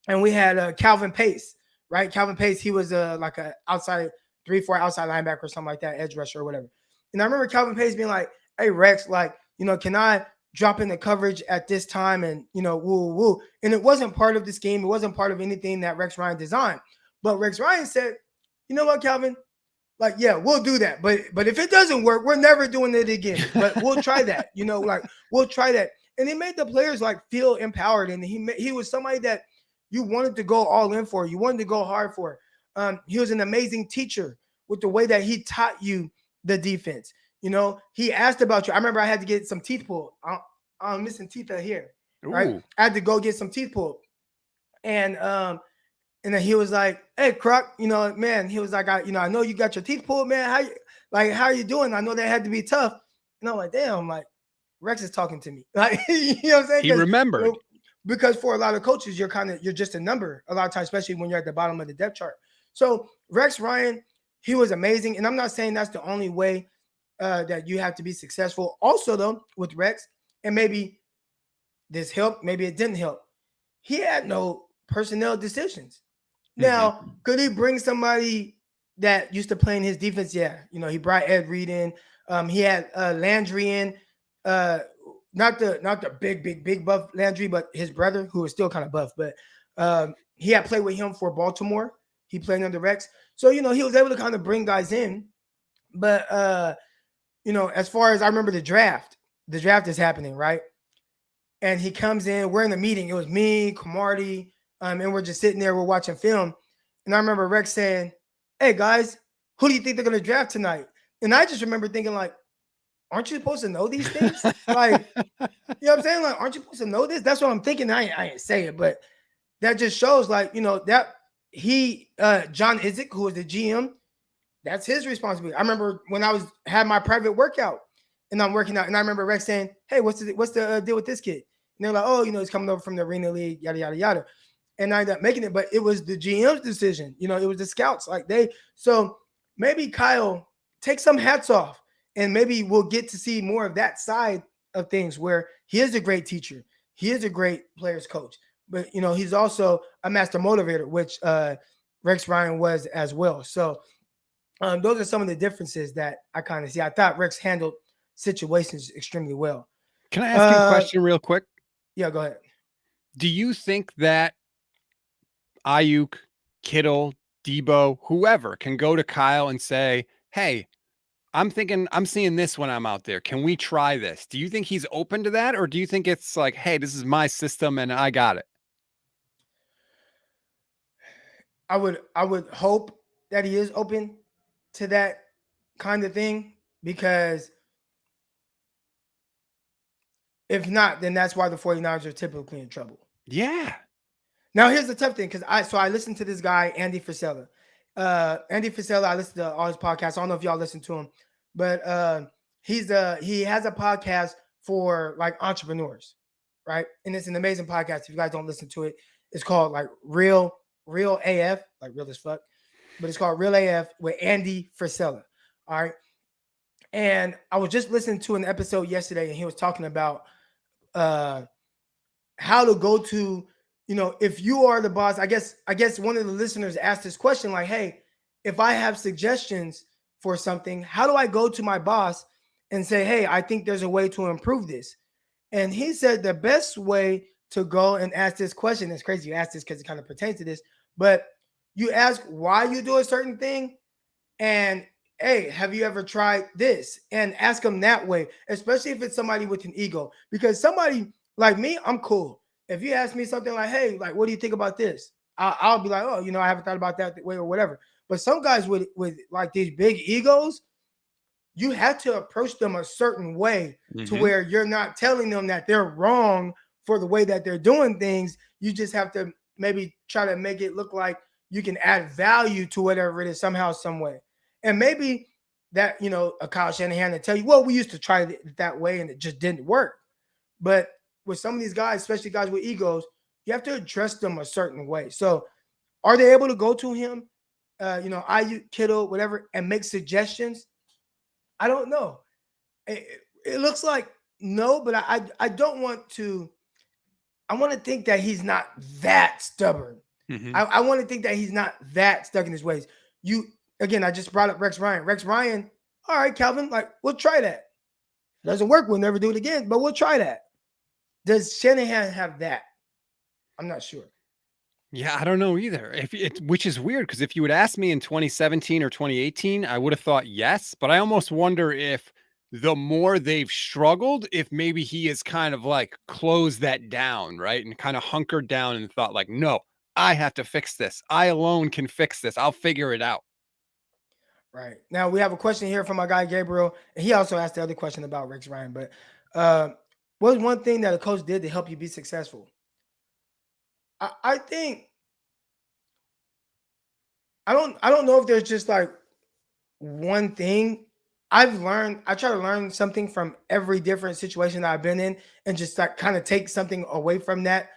Speaker 1: and we had Calvin Pace, right? Calvin Pace, he was like a outside 3-4 outside linebacker or something like that, edge rusher or whatever. And I remember Calvin Pace being like, "Hey Rex, like, can I drop in the coverage at this time?" And woo. And it wasn't part of the scheme. It wasn't part of anything that Rex Ryan designed. But Rex Ryan said, "You know what, Calvin? Like, yeah, we'll do that. But if it doesn't work, we're never doing it again. But we'll try that. We'll try that." And he made the players like feel empowered. And he was somebody that you wanted to go all in for. You wanted to go hard for. He was an amazing teacher with the way that he taught you the defense. He asked about you. I remember I had to get some teeth pulled. I'm missing teeth out here. Right?
Speaker 4: Ooh.
Speaker 1: I had to go get some teeth pulled. And then he was like, "Hey, Croc, man," he was like, I know you got your teeth pulled, man. How are you doing? I know that had to be tough." And I'm like, damn, like Rex is talking to me. Like, you know what I'm saying?
Speaker 4: He remembered.
Speaker 1: Because for a lot of coaches, you're just a number a lot of times, especially when you're at the bottom of the depth chart. So Rex Ryan, he was amazing. And I'm not saying that's the only way that you have to be successful. Also, though, with Rex, and maybe this helped, maybe it didn't help, he had no personnel decisions. Now, could he bring somebody that used to play in his defense? Yeah. He brought Ed Reed in. He had Landry in, not the big buff Landry, but his brother, who was still kind of buff. But he had played with him for Baltimore. He played under Rex. So, he was able to kind of bring guys in. But, as far as I remember the draft is happening, right? And he comes in, we're in the meeting. It was me, Camardi, and we're just sitting there, we're watching film. And I remember Rex saying, "Hey guys, who do you think they're going to draft tonight?" And I just remember thinking, like, aren't you supposed to know these things? Like, you know what I'm saying? Like, aren't you supposed to know this? That's what I'm thinking. I ain't say it, but that just shows, like, that John Izek, who was the GM, that's his responsibility. I remember when I had my private workout and I'm working out, and I remember Rex saying, "Hey, what's the deal with this kid?" And they're like, "Oh, he's coming over from the Arena League, yada, yada, yada." And I ended up making it, but it was the GM's decision. It was the scouts. So maybe Kyle, take some hats off, and maybe we'll get to see more of that side of things where he is a great teacher. He is a great players coach, but he's also a master motivator, which Rex Ryan was as well. So those are some of the differences that I kind of see. I thought Rex handled situations extremely well.
Speaker 4: Can I ask you a question real quick?
Speaker 1: Yeah, go ahead.
Speaker 4: Do you think that Ayuk, Kittle, Debo, whoever can go to Kyle and say, "Hey, I'm seeing this when I'm out there. Can we try this?" Do you think he's open to that? Or do you think it's like, "Hey, this is my system and I got it"?
Speaker 1: I would hope that he is open to that kind of thing, because if not, then that's why the 49ers are typically in trouble.
Speaker 4: Yeah.
Speaker 1: Now, here's the tough thing, because I listened to this guy, Andy Frisella. Andy Frisella, I listen to all his podcasts. I don't know if y'all listen to him, but he has a podcast for like entrepreneurs, right? And it's an amazing podcast. If you guys don't listen to it, it's called like Real AF, like real as fuck, but it's called Real AF with Andy Frisella. All right. And I was just listening to an episode yesterday, and he was talking about how to go to, if you are the boss. I guess one of the listeners asked this question, like, "Hey, if I have suggestions for something, how do I go to my boss and say, 'Hey, I think there's a way to improve this'?" And he said the best way to go and ask this question, it's crazy you ask this because it kind of pertains to this, but you ask why you do a certain thing, and, "Hey, have you ever tried this?" And ask them that way, especially if it's somebody with an ego. Because somebody like me, I'm cool. If you ask me something like, "Hey, like, what do you think about this?" I'll be like, "Oh, I haven't thought about that way," or whatever. But some guys with like these big egos, you have to approach them a certain way to where you're not telling them that they're wrong for the way that they're doing things. You just have to maybe try to make it look like you can add value to whatever it is somehow, some way. And maybe that, a Kyle Shanahan to tell you, "Well, we used to try it that way and it just didn't work." But with some of these guys, especially guys with egos, you have to address them a certain way. So are they able to go to him, IU, Kittle, whatever, and make suggestions? I don't know. It looks like no, but I don't want to. I want to think that he's not that stubborn.
Speaker 4: Mm-hmm.
Speaker 1: I want to think that he's not that stuck in his ways. You again, I just brought up Rex Ryan. Rex Ryan, all right, Calvin, like we'll try that. Doesn't work, we'll never do it again, but we'll try that. Does Shanahan have that? I'm not sure.
Speaker 4: Yeah, I don't know either. If it, which is weird because if you would ask me in 2017 or 2018, I would have thought yes. But I almost wonder if the more they've struggled, if maybe he has kind of like closed that down, right? And kind of hunkered down and thought, like, no, I have to fix this. I alone can fix this. I'll figure it out.
Speaker 1: Right. Now we have a question here from my guy Gabriel. And he also asked the other question about Rex Ryan. But what was one thing that a coach did to help you be successful? I think I don't know if there's just like one thing. I try to learn something from every different situation that I've been in and just like kind of take something away from that.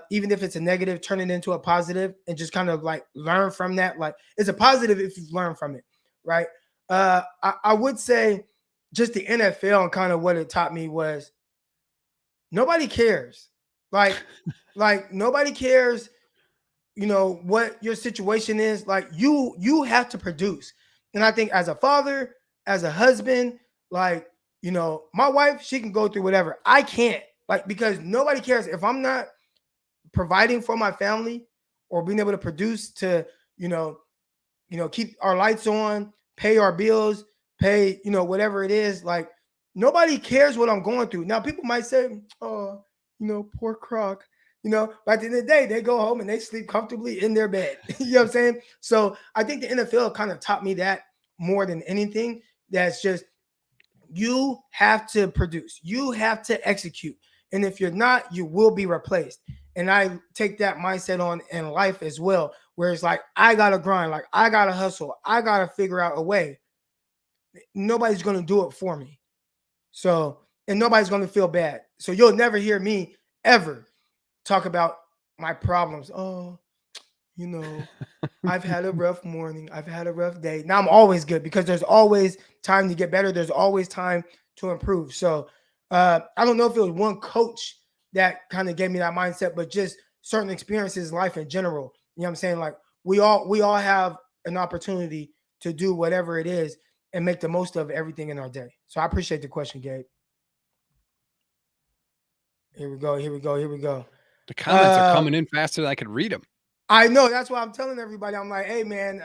Speaker 1: Even if it's a negative, turn it into a positive and just kind of like learn from that. Like it's a positive if you learn from it, right? I would say just the NFL and kind of what it taught me was nobody cares. Like, like nobody cares, what your situation is. Like you have to produce. And I think as a father, as a husband, like, my wife, she can go through whatever. I can't. Like, because nobody cares if I'm not providing for my family or being able to produce to, keep our lights on, pay our bills, pay, whatever it is. Like nobody cares what I'm going through. Now people might say, oh, poor Croc. But at the end of the day, they go home and they sleep comfortably in their bed. You know what I'm saying? So I think the NFL kind of taught me that more than anything. That's just you have to produce, you have to execute. And if you're not, you will be replaced. And I take that mindset on in life as well, where it's like, I got to grind, like, I got to hustle, I got to figure out a way. Nobody's going to do it for me. So, and nobody's going to feel bad. So you'll never hear me ever talk about my problems. Oh, I've had a rough morning. I've had a rough day. Now I'm always good because there's always time to get better. There's always time to improve. So I don't know if it was one coach that kind of gave me that mindset, but just certain experiences in life in general. You know what I'm saying? Like we all have an opportunity to do whatever it is and make the most of everything in our day. So I appreciate the question, Gabe. Here we go. Here we go. Here we go.
Speaker 4: The comments are coming in faster than I could read them.
Speaker 1: I know. That's why I'm telling everybody. I'm like, hey, man,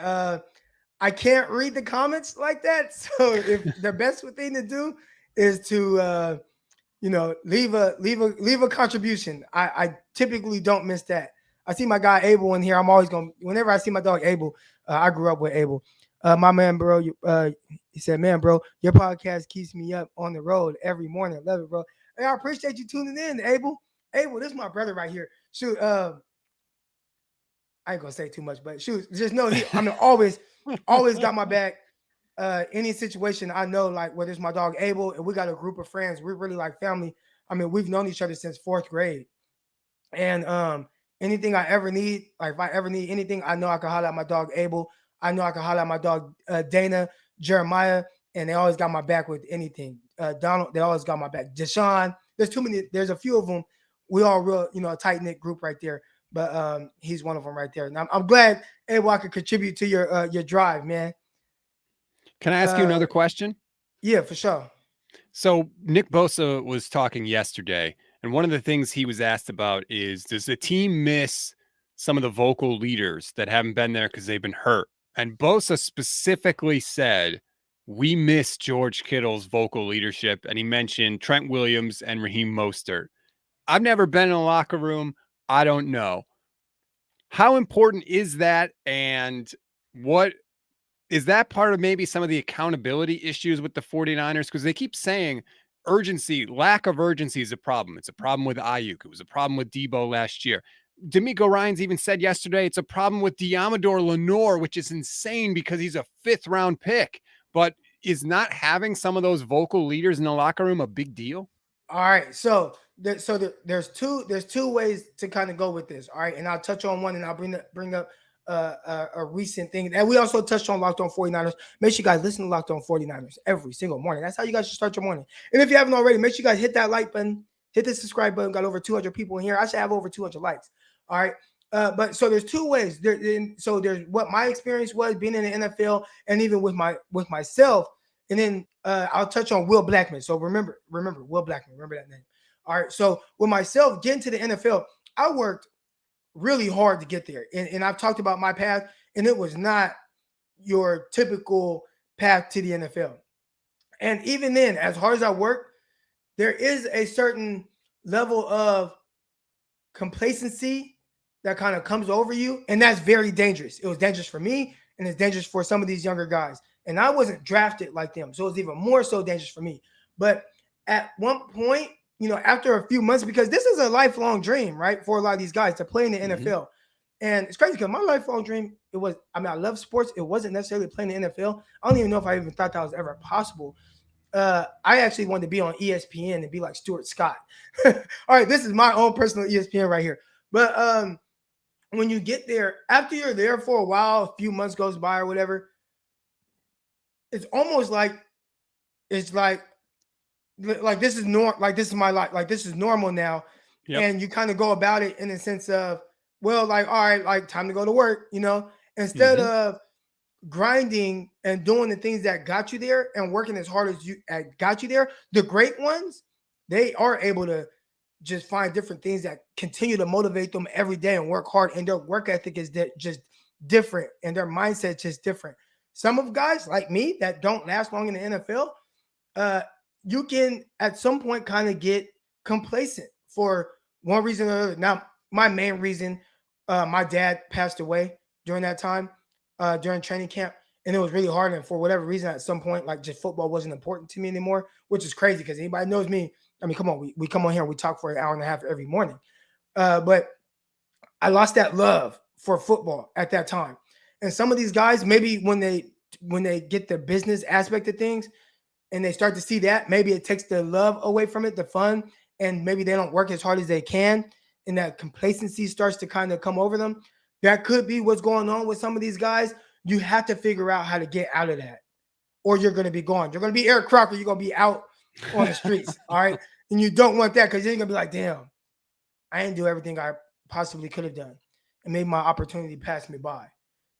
Speaker 1: I can't read the comments like that. So if the best thing to do is to, leave a contribution. I typically don't miss that. I see my guy Abel in here. I'm always going to, whenever I see my dog Abel, I grew up with Abel. My man, bro, he said, man, bro, your podcast keeps me up on the road every morning. Love it, bro. Hey, I appreciate you tuning in, Abel. Abel, this is my brother right here. Shoot, I ain't gonna say too much, but shoot, just know always got my back. Any situation I know, like whether it's my dog Abel, and we got a group of friends, we're really like family. I mean, we've known each other since 4th grade. And anything I ever need, like if I ever need anything, I know I can holler at my dog Abel. I know I can holler at my dog Dana, Jeremiah, and they always got my back with anything. Donald, they always got my back. Deshaun, there's too many, there's a few of them. We all real, a tight-knit group right there. But he's one of them right there. And I'm glad Abel I could contribute to your drive, man.
Speaker 4: Can I ask you another question?
Speaker 1: Yeah, for sure.
Speaker 4: So Nick Bosa was talking yesterday, and one of the things he was asked about is, does the team miss some of the vocal leaders that haven't been there because they've been hurt? And Bosa specifically said, we miss George Kittle's vocal leadership. And he mentioned Trent Williams and Raheem Mostert. I've never been in a locker room. I don't know. How important is that? And what is that part of maybe some of the accountability issues with the 49ers? Because they keep saying urgency, lack of urgency is a problem. It's a problem with Ayuk. It was a problem with Debo last year. D'Amico Ryans even said yesterday it's a problem with Diamador Lenore, which is insane because he's a 5th-round pick. But is not having some of those vocal leaders in the locker room a big deal?
Speaker 1: All right. So there's two ways to kind of go with this. All right, and I'll touch on one, and I'll bring up a recent thing. And we also touched on Locked On 49ers. Make sure you guys listen to Locked On 49ers every single morning. That's how you guys should start your morning. And if you haven't already, make sure you guys hit that like button, hit the subscribe button. Got over 200 people in here. I should have over 200 likes. All right. But so there's two ways. So there's what my experience was being in the NFL, and even with myself. And then I'll touch on Will Blackman. So remember Will Blackman. Remember that name. All right. So with myself getting to the NFL, I worked really hard to get there. And I've talked about my path, and it was not your typical path to the NFL. And even then, as hard as I worked, there is a certain level of complacency that kind of comes over you, and that's very dangerous. It was dangerous for me, and it's dangerous for some of these younger guys. And I wasn't drafted like them, so it was even more so dangerous for me. But at one point, after a few months, because this is a lifelong dream, right, for a lot of these guys to play in the NFL. And it's crazy because my lifelong dream, I love sports. It wasn't necessarily playing in the NFL. I don't even know if I even thought that was ever possible. I actually wanted to be on ESPN and be like Stuart Scott. All right, this is my own personal ESPN right here. But when you get there, after you're there for a while, a few months goes by or whatever, it's almost like this is this is my life, like this is normal now. Yep. And you kind of go about it in the sense of, well, like, all right, like time to go to work, instead of grinding and doing the things that got you there and working as hard as got you there. The great ones, they are able to just find different things that continue to motivate them every day and work hard, and their work ethic is just different, and their mindset just different. Some of guys like me that don't last long in the NFL, you can at some point kind of get complacent for one reason or another. Now, my main reason, my dad passed away during that time, during training camp, and it was really hard. And for whatever reason, at some point, like, just football wasn't important to me anymore, which is crazy because anybody knows me. I mean, come on, we come on here and we talk for an hour and a half every morning. But I lost that love for football at that time. And some of these guys, maybe when they get the business aspect of things and they start to see that, maybe it takes the love away from it, the fun, and maybe they don't work as hard as they can, and that complacency starts to kind of come over them. That could be what's going on with some of these guys. You have to figure out how to get out of that, or you're going to be gone. You're going to be Eric Crocker. You're going to be out on the streets, all right? And you don't want that, because you're going to be like, damn, I didn't do everything I possibly could have done, and maybe my opportunity passed me by.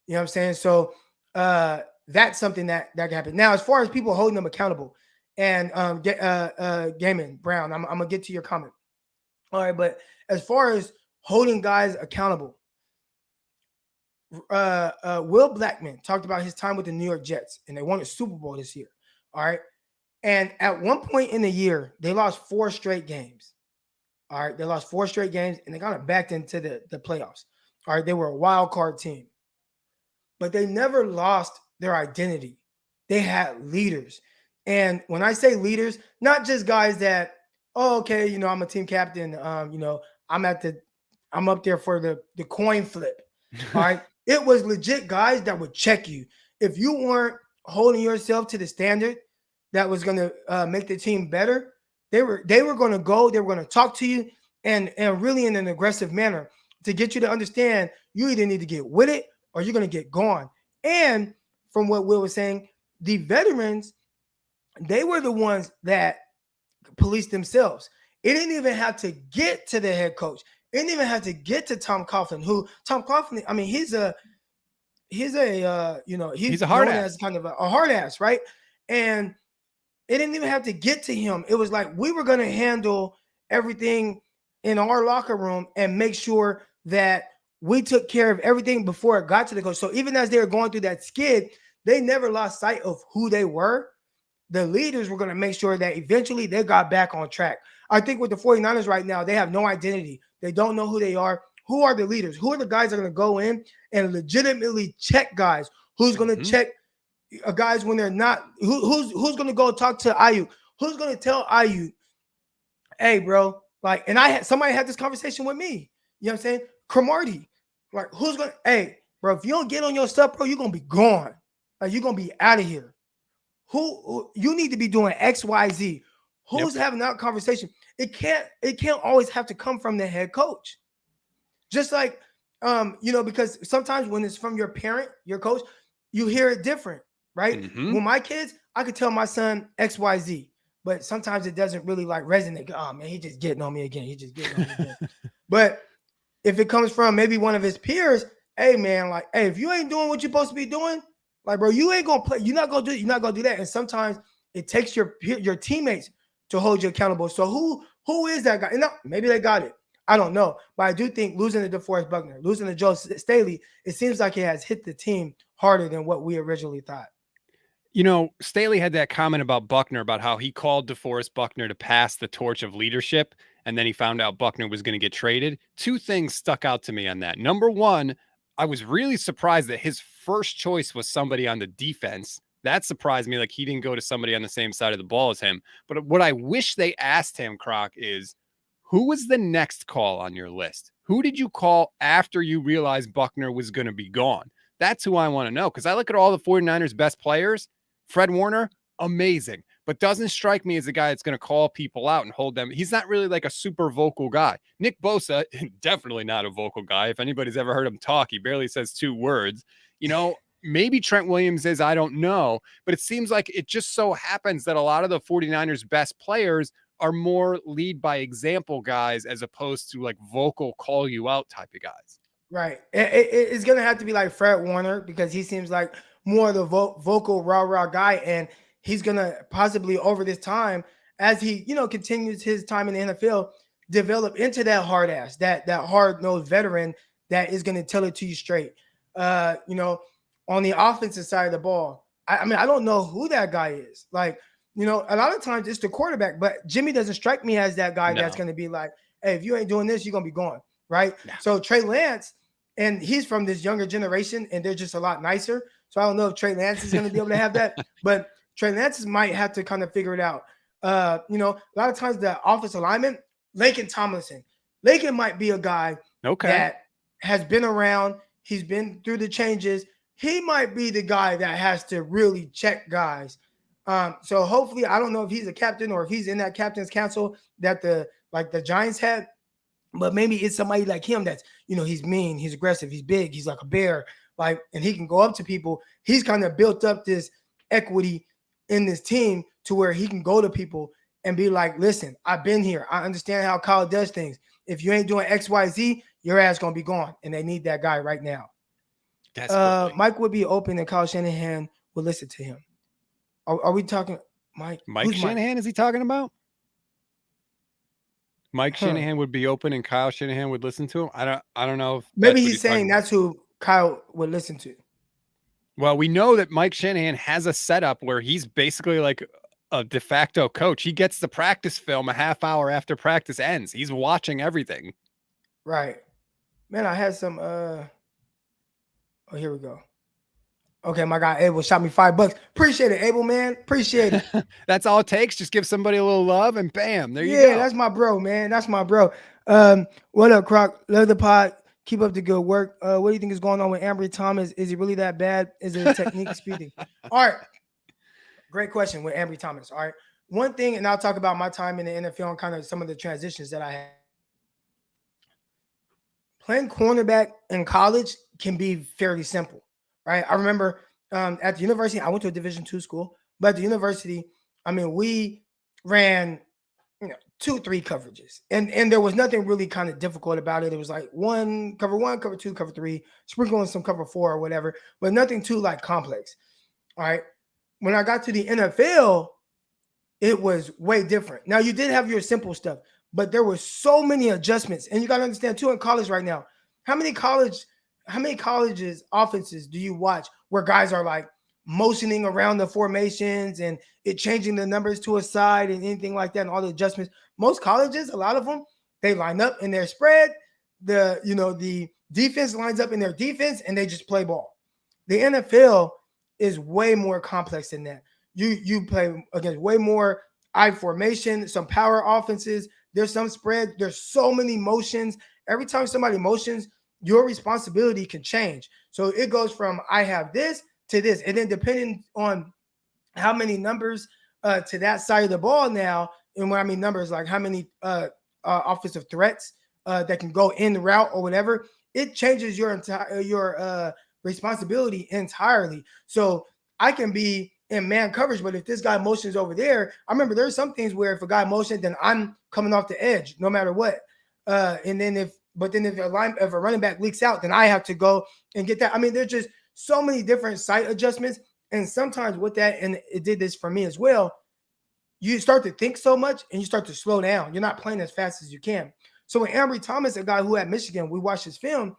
Speaker 1: You know what I'm saying? So that's something that can happen. Now, as far as people holding them accountable, and Gaiman Brown, I'm going to get to your comment. All right, but as far as holding guys accountable, Will Blackman talked about his time with the New York Jets, and they won a Super Bowl this year. All right. And at one point in the year, they lost 4 straight games. All right. They lost 4 straight games, and they kind of backed into the playoffs. All right. They were a wild card team, but they never lost their identity. They had leaders. And when I say leaders, not just guys that, oh, okay, I'm a team captain. I'm up there for the coin flip. All right. It was legit guys that would check you. If you weren't holding yourself to the standard that was going to make the team better, they were going to go, they were going to talk to you and really in an aggressive manner to get you to understand you either need to get with it or you're going to get gone. And from what Will was saying, the veterans, they were the ones that policed themselves. It didn't even have to get to the head coach. It didn't even have to get to Tom Coughlin, I mean, he's a hard ass, kind of a hard ass, right? And it didn't even have to get to him. It was like we were going to handle everything in our locker room and make sure that we took care of everything before it got to the coach. So even as they were going through that skid, they never lost sight of who they were. The leaders were going to make sure that eventually they got back on track. I think with the 49ers right now, they have no identity. They don't know who they are. Who are the leaders? Who are the guys that are going to go in and legitimately check guys? Who's going to check guys when they're not? Who's going to go talk to Ayuk? Who's going to tell Ayuk, hey, bro, like, and somebody had this conversation with me. You know what I'm saying? Cromartie. Like, who's going to, hey, bro, if you don't get on your stuff, bro, you're going to be gone. Like, you're going to be out of here. Who you need to be doing X, Y, Z. Who's having that conversation? it can't always have to come from the head coach. Just like because sometimes when it's from your parent, your coach, you hear it different, right?
Speaker 4: Mm-hmm.
Speaker 1: When my kids, I could tell my son XYZ, but sometimes it doesn't really like resonate. Oh man, he just getting on me again. He just getting on me again. But if it comes from maybe one of his peers, hey man, like, hey, if you ain't doing what you're supposed to be doing, like, bro, you ain't gonna play. You're not gonna do that. And sometimes it takes your teammates to hold you accountable. So who is that guy? And maybe they got it. I don't know, but I do think losing to DeForest Buckner, losing to Joe Staley, it seems like it has hit the team harder than what we originally thought.
Speaker 4: Staley had that comment about Buckner, about how he called DeForest Buckner to pass the torch of leadership, and then he found out Buckner was going to get traded. Two things stuck out to me on that. Number one, I was really surprised that his first choice was somebody on the defense. That surprised me. Like, he didn't go to somebody on the same side of the ball as him. But what I wish they asked him, Croc, is who was the next call on your list? Who did you call after you realized Buckner was going to be gone? That's who I want to know, because I look at all the 49ers' best players. Fred Warner, amazing, but doesn't strike me as a guy that's going to call people out and hold them. He's not really like a super vocal guy. Nick Bosa, definitely not a vocal guy. If anybody's ever heard him talk, he barely says 2 words. Maybe Trent Williams is, I don't know, but it seems like it just so happens that a lot of the 49ers' best players are more lead by example guys as opposed to like vocal call you out type of guys.
Speaker 1: Right. It's going to have to be like Fred Warner, because he seems like more of the vocal rah guy, and he's going to possibly over this time, as he continues his time in the NFL, develop into that hard ass, that hard nosed veteran that is going to tell it to you straight. On the offensive side of the ball, I mean, I don't know who that guy is. Like, a lot of times it's the quarterback, but Jimmy doesn't strike me as that guy that's going to be like, hey, if you ain't doing this, you're going to be gone. Right. No. So Trey Lance, and he's from this younger generation, and they're just a lot nicer. So I don't know if Trey Lance is going to be able to have that, but Trey Lance might have to kind of figure it out. A lot of times the offensive lineman, Laken Tomlinson. Laken might be a guy that has been around. He's been through the changes. He might be the guy that has to really check guys. So hopefully, I don't know if he's a captain or if he's in that captain's council that the Giants had, but maybe it's somebody like him that's, he's mean, he's aggressive, he's big, he's like a bear, like, and he can go up to people. He's kind of built up this equity in this team to where he can go to people and be like, listen, I've been here. I understand how Kyle does things. If you ain't doing X, Y, Z, your ass going to be gone. And they need that guy right now. Mike would be open and Kyle Shanahan would listen to him. Are we talking Mike?
Speaker 4: Mike Shanahan, Mike? Is he talking about? Mike Shanahan would be open and Kyle Shanahan would listen to him. I don't know. If
Speaker 1: maybe he's saying that's who Kyle would listen to.
Speaker 4: Well, we know that Mike Shanahan has a setup where he's basically like a de facto coach. He gets the practice film a half hour after practice ends. He's watching everything.
Speaker 1: Right. Man, I had some here we go. Okay, my guy Abel shot me $5. Appreciate it, Abel, man. Appreciate it.
Speaker 4: That's all it takes. Just give somebody a little love and bam, there you go.
Speaker 1: Yeah, that's my bro, man. That's my bro. What up, Croc? Love the pod. Keep up the good work. What do you think is going on with Ambry Thomas? Is he really that bad? Is it a technique speeding? All right. Great question with Ambry Thomas. All right. One thing, and I'll talk about my time in the NFL and kind of some of the transitions that I had. Playing cornerback in college can be fairly simple, right? I remember at the university, I went to a Division II school, but at the university, I mean, we ran 2-3 coverages, and there was nothing really kind of difficult about it. It was like cover 1, cover 2, cover 3, sprinkle in some cover 4 or whatever, but nothing too like complex. All right. When I got to the NFL, it was way different. Now you did have your simple stuff, but there were so many adjustments, and you got to understand too, in college right now, how many colleges offenses do you watch where guys are like motioning around the formations and it changing the numbers to a side and anything like that and all the adjustments? Most colleges, a lot of them, they line up in their spread. The defense lines up in their defense and they just play ball. The NFL is way more complex than that. You play against way more I formation, some power offenses. There's some spread. There's so many motions. Every time somebody motions, your responsibility can change. So it goes from I have this to this. And then depending on how many numbers to that side of the ball now, and when I mean numbers, like how many offensive threats that can go in the route or whatever, it changes your entire responsibility entirely. So I can be in man coverage, but if this guy motions over there, I remember there's some things where if a guy motions, then I'm coming off the edge no matter what. And then if a running back leaks out, then I have to go and get that. I mean, there's just so many different sight adjustments, and sometimes with that, and it did this for me as well. You start to think so much, and you start to slow down. You're not playing as fast as you can. So when Ambry Thomas, a guy who at Michigan, we watched his film,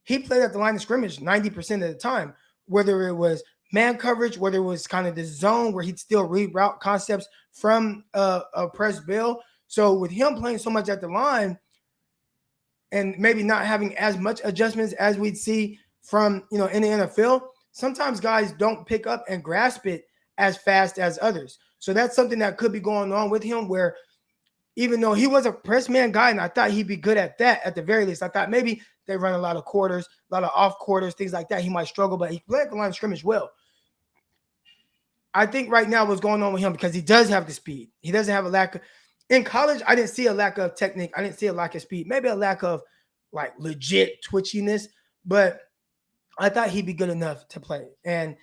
Speaker 1: he played at the line of scrimmage 90% of the time, whether it was man coverage, whether it was kind of this zone where he'd still read route concepts from a press bill. So with him playing so much at the line and maybe not having as much adjustments as we'd see from, in the NFL, sometimes guys don't pick up and grasp it as fast as others. So that's something that could be going on with him, where even though he was a press man guy, and I thought he'd be good at that at the very least, I thought maybe they run a lot of quarters, a lot of off quarters, things like that. He might struggle, but he played at the line of scrimmage well. I think right now what's going on with him, because he does have the speed. He doesn't have a lack of – in college, I didn't see a lack of technique. I didn't see a lack of speed. Maybe a lack of, like, legit twitchiness. But I thought he'd be good enough to play. And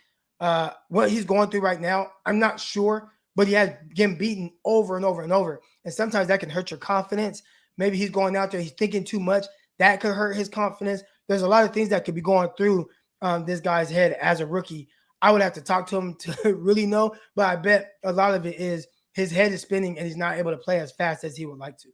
Speaker 1: what he's going through right now, I'm not sure. But he has getting beaten over and over and over. And sometimes that can hurt your confidence. Maybe he's going out there, he's thinking too much. That could hurt his confidence. There's a lot of things that could be going through this guy's head as a rookie. I would have to talk to him to really know. But I bet a lot of it is his head is spinning and he's not able to play as fast as he would like to.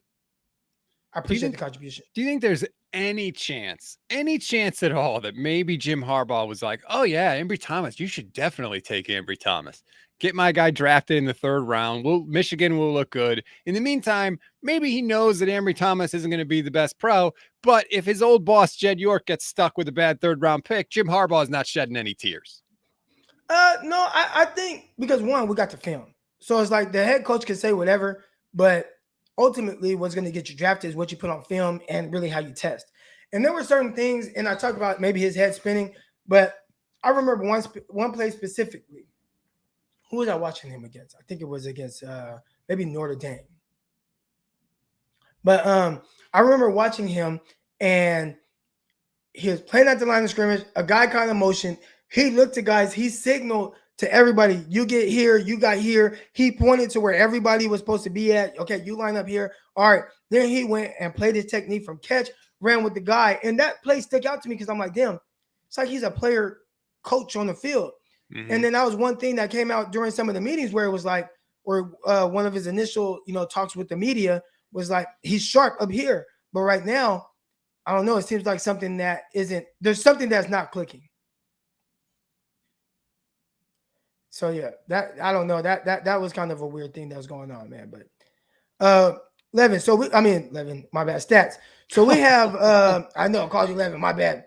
Speaker 1: I appreciate the contribution.
Speaker 4: Do you think there's any chance at all that maybe Jim Harbaugh was like, oh, yeah, Ambry Thomas, you should definitely take Ambry Thomas. Get my guy drafted in the 3rd round. Michigan will look good. In the meantime, maybe he knows that Ambry Thomas isn't going to be the best pro, but if his old boss, Jed York, gets stuck with a bad 3rd round pick, Jim Harbaugh is not shedding any tears.
Speaker 1: No, I think because, one, we got the film. So it's like the head coach can say whatever, but ultimately what's going to get you drafted is what you put on film and really how you test. And there were certain things, and I talked about maybe his head spinning, but I remember one play specifically. Who was I watching him against? I think it was against maybe Notre Dame. But I remember watching him, and he was playing at the line of scrimmage. A guy kind of motioned. He looked to guys. He signaled to everybody, you get here, you got here. He pointed to where everybody was supposed to be at. Okay, you line up here. All right. Then he went and played his technique from catch, ran with the guy. And that play stuck out to me because I'm like, damn, it's like he's a player coach on the field. Mm-hmm. And then that was one thing that came out during some of the meetings where it was like, or one of his initial, talks with the media was like, he's sharp up here. But right now, I don't know. It seems like something that there's something that's not clicking. So yeah, that I don't know. That was kind of a weird thing that was going on, man. But Levin, Levin, my bad. Stats. So we have I know I called you Levin, my bad.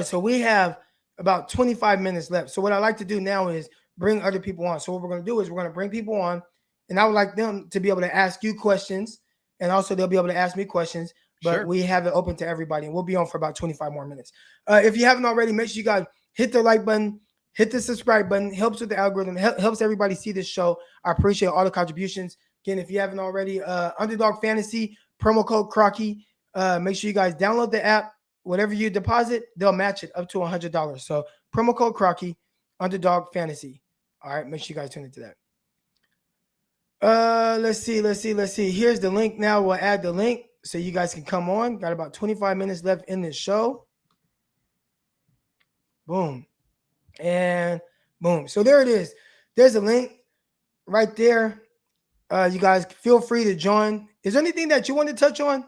Speaker 1: So we have about 25 minutes left. So what I like to do now is bring other people on. So what we're going to do is we're going to bring people on, and I would like them to be able to ask you questions, and also they'll be able to ask me questions. But sure, we have it open to everybody, and we'll be on for about 25 more minutes. If you haven't already, make sure you guys hit the like button, hit the subscribe button. Helps with the algorithm, helps everybody see this show. I appreciate all the contributions. Again, if you haven't already, Underdog Fantasy, promo code Crocky. Make sure you guys download the app. Whatever you deposit, they'll match it up to $100. So promo code Crocky, Underdog Fantasy. All right, make sure you guys tune into that. Let's see. Here's the link now. We'll add the link so you guys can come on. Got about 25 minutes left in this show. Boom. And boom. So there it is. There's a link right there. You guys feel free to join. Is there anything that you want to touch on,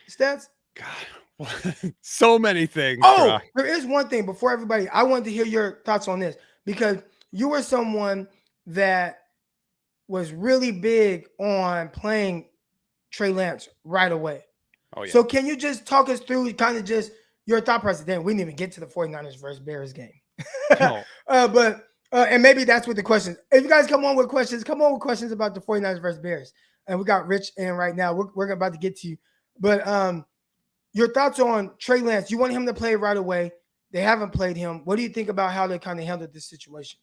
Speaker 1: Stats?
Speaker 4: God, so many things.
Speaker 1: Oh, there is one thing before everybody. I wanted to hear your thoughts on this because you were someone that was really big on playing Trey Lance right away. Oh, yeah. So can you just talk us through kind of just your thought process? Then we didn't even get to the 49ers versus Bears game. No. And maybe that's what the questions. If you guys come on with questions about the 49ers versus Bears. And we got Rich in right now. We're about to get to you. But your thoughts on Trey Lance. You want him to play right away. They haven't played him. What do you think about how they kind of handled this situation?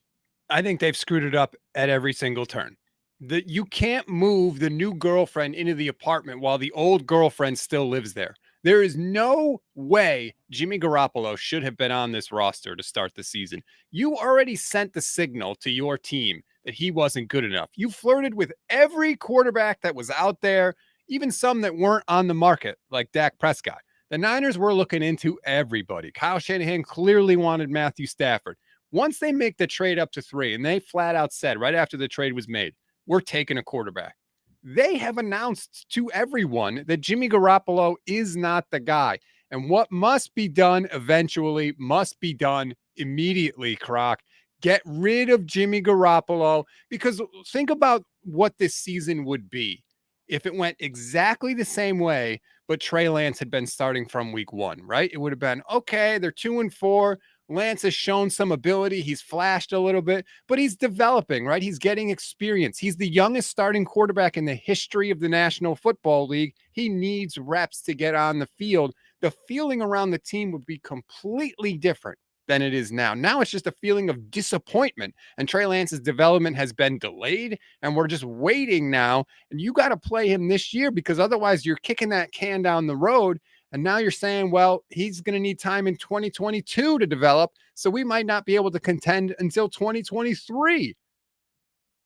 Speaker 4: I think they've screwed it up at every single turn. that you can't move the new girlfriend into the apartment while the old girlfriend still lives there. There is no way Jimmy Garoppolo should have been on this roster to start the season. You already sent the signal to your team that he wasn't good enough. You flirted with every quarterback that was out there, even some that weren't on the market, like Dak Prescott. The Niners were looking into everybody. Kyle Shanahan clearly wanted Matthew Stafford. Once they make the trade up to 3, and they flat out said right after the trade was made, we're taking a quarterback. They have announced to everyone that Jimmy Garoppolo is not the guy. And what must be done eventually must be done immediately, Croc. Get rid of Jimmy Garoppolo, because think about what this season would be if it went exactly the same way, but Trey Lance had been starting from week 1, right? It would have been, okay, they're 2-4. Lance has shown some ability. He's flashed a little bit, but he's developing, right? He's getting experience. He's the youngest starting quarterback in the history of the National Football League. He needs reps to get on the field. The feeling around the team would be completely different than it is now. Now it's just a feeling of disappointment, and Trey Lance's development has been delayed, and we're just waiting now. And you got to play him this year, because otherwise you're kicking that can down the road. And now you're saying, well, he's going to need time in 2022 to develop, so we might not be able to contend until 2023.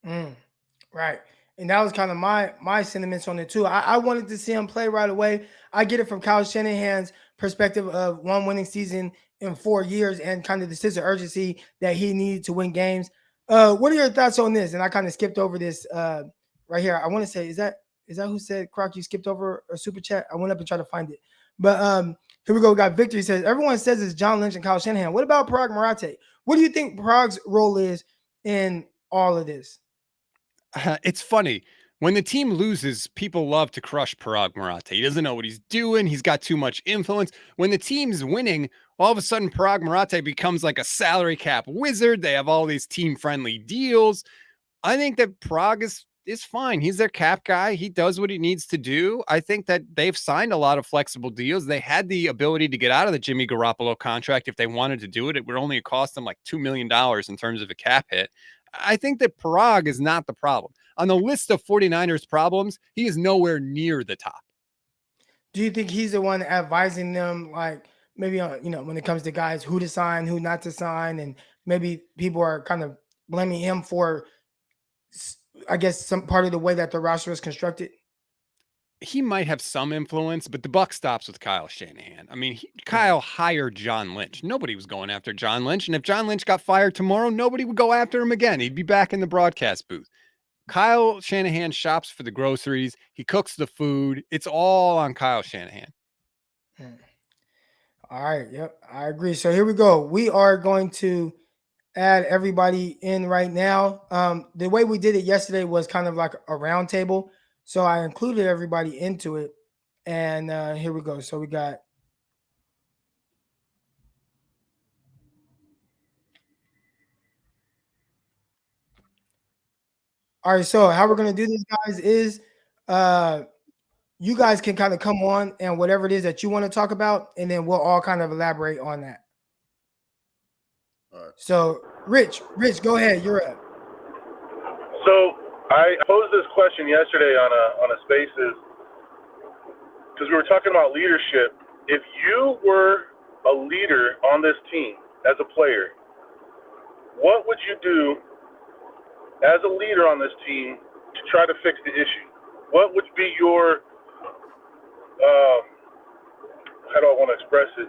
Speaker 1: Right. And that was kind of my sentiments on it too. I wanted to see him play right away. I get it from Kyle Shanahan's perspective of one winning season in 4 years and kind of the sense of urgency that he needed to win games. What are your thoughts on this? And I kind of skipped over this right here. I want to say, is that who said, Croc, you skipped over a super chat? I went up and tried to find it. But here we go. We got Victor. He says, everyone says it's John Lynch and Kyle Shanahan. What about Parag Marate? What do you think Parag's role is in all of this?
Speaker 4: It's funny. When the team loses, people love to crush Parag Marate. He doesn't know what he's doing. He's got too much influence. When the team's winning, all of a sudden Parag Marate becomes like a salary cap wizard. They have all these team-friendly deals. I think that Parag is fine. He's their cap guy. He does what he needs to do. I think that they've signed a lot of flexible deals. They had the ability to get out of the Jimmy Garoppolo contract if they wanted to do it. It would only cost them like $2 million in terms of a cap hit. I think that Parag is not the problem. On the list of 49ers problems, he is nowhere near the top.
Speaker 1: Do you think he's the one advising them, like maybe when it comes to guys who to sign, who not to sign, and maybe people are kind of blaming him for, I guess, some part of the way that the roster is constructed?
Speaker 4: He might have some influence, but the buck stops with Kyle Shanahan. I mean, Kyle hired John Lynch. Nobody was going after John Lynch. And if John Lynch got fired tomorrow, nobody would go after him again. He'd be back in the broadcast booth. Kyle Shanahan shops for the groceries. He cooks the food. It's all on Kyle Shanahan.
Speaker 1: All right. Yep. I agree. So here we go. We are going to add everybody in right now. The way we did it yesterday was kind of like a round table. So I included everybody into it. And here we go. So we got all right. So how we're gonna do this, guys, is you guys can kind of come on and whatever it is that you want to talk about, and then we'll all kind of elaborate on that.
Speaker 5: All right.
Speaker 1: So Rich, go ahead. You're up.
Speaker 5: So I posed this question yesterday on a Spaces because we were talking about leadership. If you were a leader on this team as a player, what would you do as a leader on this team to try to fix the issue? What would be your how do I want to express it?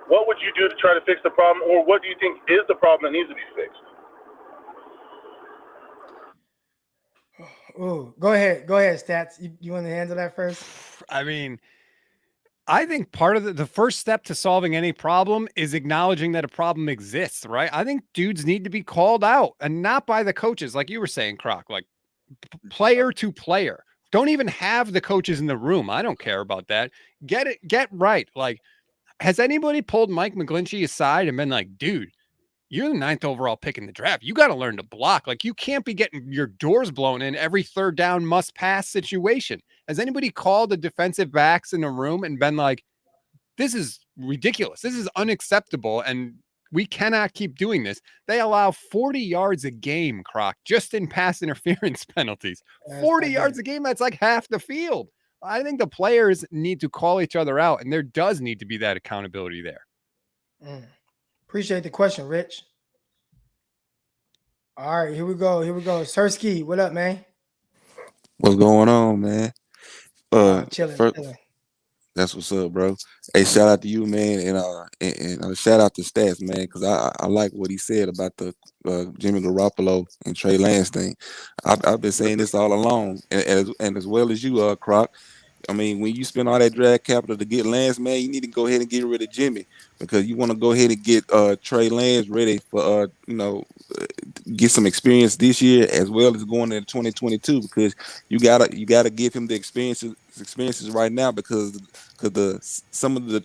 Speaker 5: What would you do to try to fix the problem, or what do you think is the problem that needs to be fixed?
Speaker 1: Oh, go ahead, Stats. You want to handle that first?
Speaker 4: I mean, I think part of the first step to solving any problem is acknowledging that a problem exists, right? I think dudes need to be called out, and not by the coaches, like you were saying, Croc, like player to player. Don't even have the coaches in the room. I don't care about that. Get right. Like, has anybody pulled Mike McGlinchey aside and been like, dude, you're the 9th overall pick in the draft. You got to learn to block. Like, you can't be getting your doors blown in every third down must pass situation. Has anybody called the defensive backs in the room and been like, this is ridiculous. This is unacceptable. And we cannot keep doing this. They allow 40 yards a game, Croc, just in pass interference penalties. 40 yards a game, that's like half the field. I think the players need to call each other out, and there does need to be that accountability there.
Speaker 1: Appreciate the question, Rich. All right, here we go. Sirski, what up, man?
Speaker 6: What's going on, man?
Speaker 1: Chilling.
Speaker 6: That's what's up, bro. Hey, shout out to you, man, and shout out to Stats, man, because I like what he said about the Jimmy Garoppolo and Trey Lance thing. I've been saying this all along, and as well as you, Croc. I mean, when you spend all that draft capital to get Lance, man, you need to go ahead and get rid of Jimmy because you want to go ahead and get Trey Lance ready for get some experience this year as well as going into 2022 because you gotta give him the experiences right now because some of the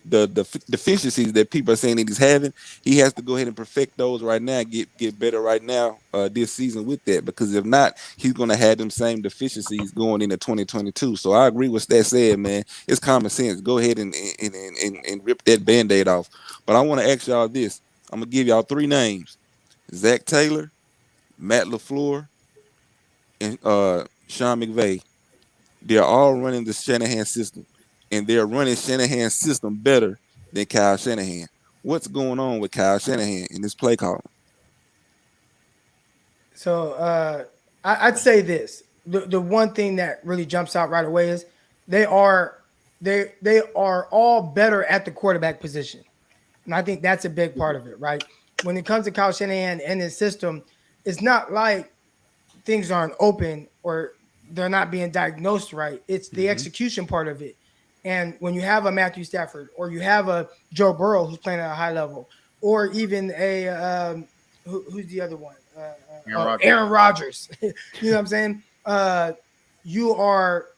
Speaker 6: deficiencies that people are saying that he's having, he has to go ahead and perfect those right now, get better right now this season with that, because if not, he's gonna have them same deficiencies going into 2022. So I agree with that said, man. It's common sense. Go ahead and rip that Band-Aid off. But I want to ask y'all this. I'm gonna give y'all 3 names: Zach Taylor, Matt LaFleur, and Sean McVay. They're all running the Shanahan system, and they're running Shanahan's system better than Kyle Shanahan. What's going on with Kyle Shanahan in this play calling?
Speaker 1: So I'd say this: the one thing that really jumps out right away is they are all better at the quarterback position, and I think that's a big part of it, right? When it comes to Kyle Shanahan and his system, it's not like things aren't open or they're not being diagnosed right. It's the execution part of it. And when you have a Matthew Stafford or you have a Joe Burrow who's playing at a high level, or even a who's the other one? Aaron Rodgers. You know what I'm saying? Your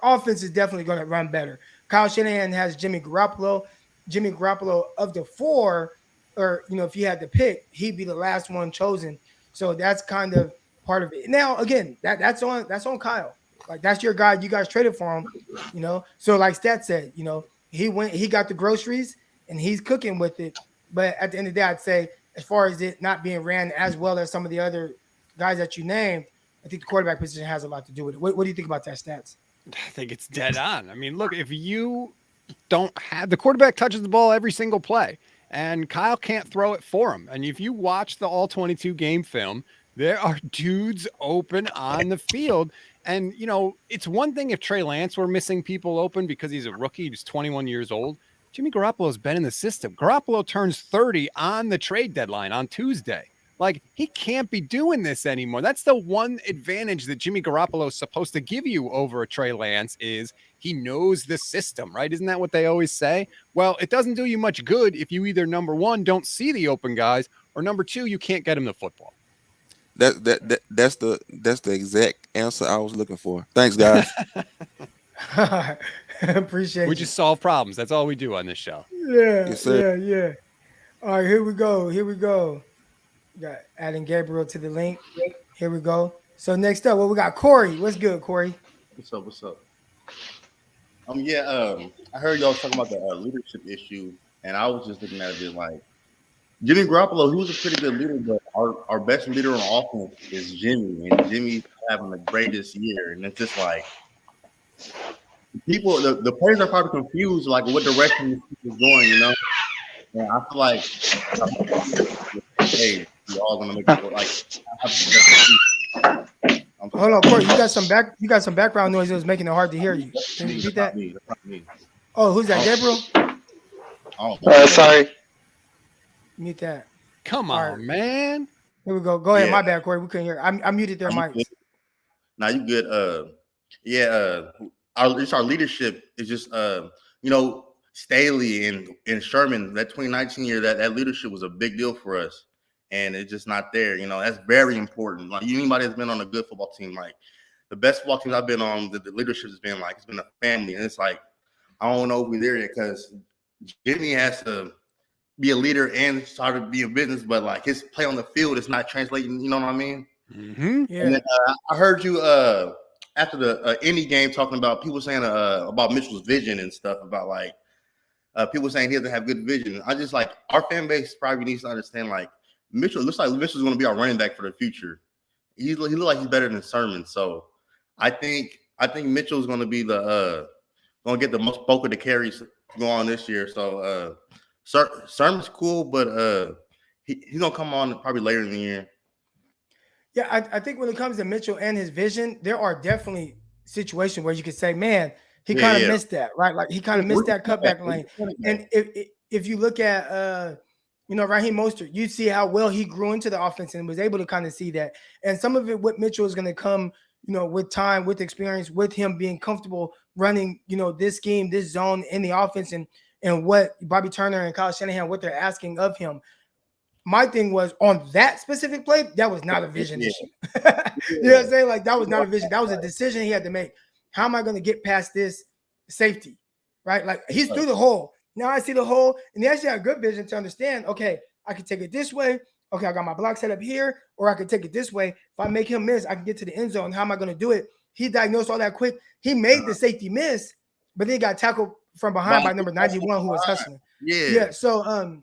Speaker 1: offense is definitely going to run better. Kyle Shanahan has Jimmy Garoppolo. Jimmy Garoppolo of the 4, or if you had to pick, he'd be the last one chosen. So that's kind of part of it. Now, again, that's on Kyle. Like, that's your guy. You guys traded for him, So like Stat said, he got the groceries and he's cooking with it. But at the end of the day, I'd say as far as it not being ran as well as some of the other guys that you named, I think the quarterback position has a lot to do with it. What do you think about that, Stats?
Speaker 4: I think it's dead on. I mean, look, if you don't have the quarterback touches the ball every single play, and Kyle can't throw it for him. And if you watch the all 22 game film, there are dudes open on the field. And, it's one thing if Trey Lance were missing people open because he's a rookie, he's 21 years old. Jimmy Garoppolo's been in the system. Garoppolo turns 30 on the trade deadline on Tuesday. Like, he can't be doing this anymore. That's the one advantage that Jimmy Garoppolo is supposed to give you over a Trey Lance is he knows the system, right? Isn't that what they always say? Well, it doesn't do you much good if you either, number one, don't see the open guys, or number two, you can't get him the football.
Speaker 6: That's the exact answer I was looking for. Thanks, guys.
Speaker 1: Appreciate
Speaker 4: We just solve problems. That's all we do on this show.
Speaker 1: Yeah,
Speaker 6: Yes, sir.
Speaker 1: yeah. All right, here we go. Got adding Gabriel to the link. Here we go. So next up, we got Corey. What's good, Corey?
Speaker 7: What's up? I heard y'all talking about the leadership issue, and I was just looking at it like Jimmy Garoppolo. He was a pretty good leader, but our best leader on offense is Jimmy, and Jimmy's having the greatest year, and it's just like people, the players are probably confused, like what direction this team is going, And I feel like, hey, we all gonna make it like.
Speaker 1: Hold on, Corey. You got some background noise that was making it hard to hear you. Can you repeat that?
Speaker 7: That's not me.
Speaker 1: Oh, who's that, Gabriel?
Speaker 7: Oh,
Speaker 3: Sorry.
Speaker 1: Mute that.
Speaker 4: Come
Speaker 1: All
Speaker 4: on,
Speaker 1: right.
Speaker 4: man.
Speaker 1: Here we go. Go ahead.
Speaker 7: Yeah.
Speaker 1: My bad, Corey. We couldn't hear. I muted their mics.
Speaker 7: Now you good. Our leadership is just Staley and Sherman. That 2019 year, that leadership was a big deal for us, and it's just not there. That's very important. Like anybody that's been on a good football team, like the best football teams I've been on, the leadership has been like it's been a family, and it's like I don't know if we're there yet because Jimmy has to be a leader and start to be a business, but like his play on the field is not translating. You know what I mean?
Speaker 4: Mm-hmm.
Speaker 1: Yeah.
Speaker 7: And then, I heard you after the Indy game talking about people saying about Mitchell's vision and stuff about like people saying he doesn't have good vision. I just like our fan base probably needs to understand like Mitchell looks like Mitchell's going to be our running back for the future. He looks like he's better than Sermon. So I think Mitchell's going to be the going to get the most bulk of the carries going on this year. So Sermon's cool, but he's going to come on probably later in the year.
Speaker 1: Yeah, I think when it comes to Mitchell and his vision, there are definitely situations where you could say, man, he kind of missed that, right? Like he kind of missed that cutback lane. And if you look at Raheem Mostert, you see how well he grew into the offense and was able to kind of see that. And some of it with Mitchell is going to come, with time, with experience, with him being comfortable running, this scheme, this zone in the offense and what Bobby Turner and Kyle Shanahan, what they're asking of him. My thing was on that specific play, that was not a vision issue. You know what I'm saying? Like that was not a vision. That was a decision he had to make. How am I going to get past this safety? Right? Like he's through the hole. Now I see the hole, and he actually had good vision to understand, okay, I can take it this way. Okay, I got my block set up here, or I can take it this way. If I make him miss, I can get to the end zone. How am I going to do it? He diagnosed all that quick. He made the safety miss, but then he got tackled from behind by number 91 who was hustling. Yeah. So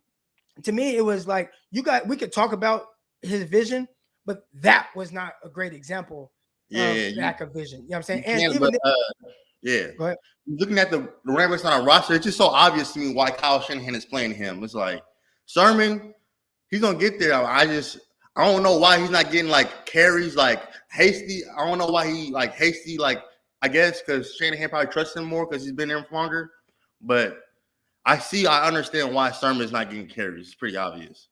Speaker 1: to me, it was like we could talk about his vision, but that was not a great example of lack of vision. You know what I'm saying? And even go ahead.
Speaker 7: Looking at the running backs on our roster, it's just so obvious to me why Kyle Shanahan is playing him. It's like Sermon, he's gonna get there. I don't know why he's not getting like carries like Hasty. I don't know why he like Hasty, like I guess because Shanahan probably trusts him more because he's been there longer. But I understand why Sermon is not getting carries. It's pretty obvious.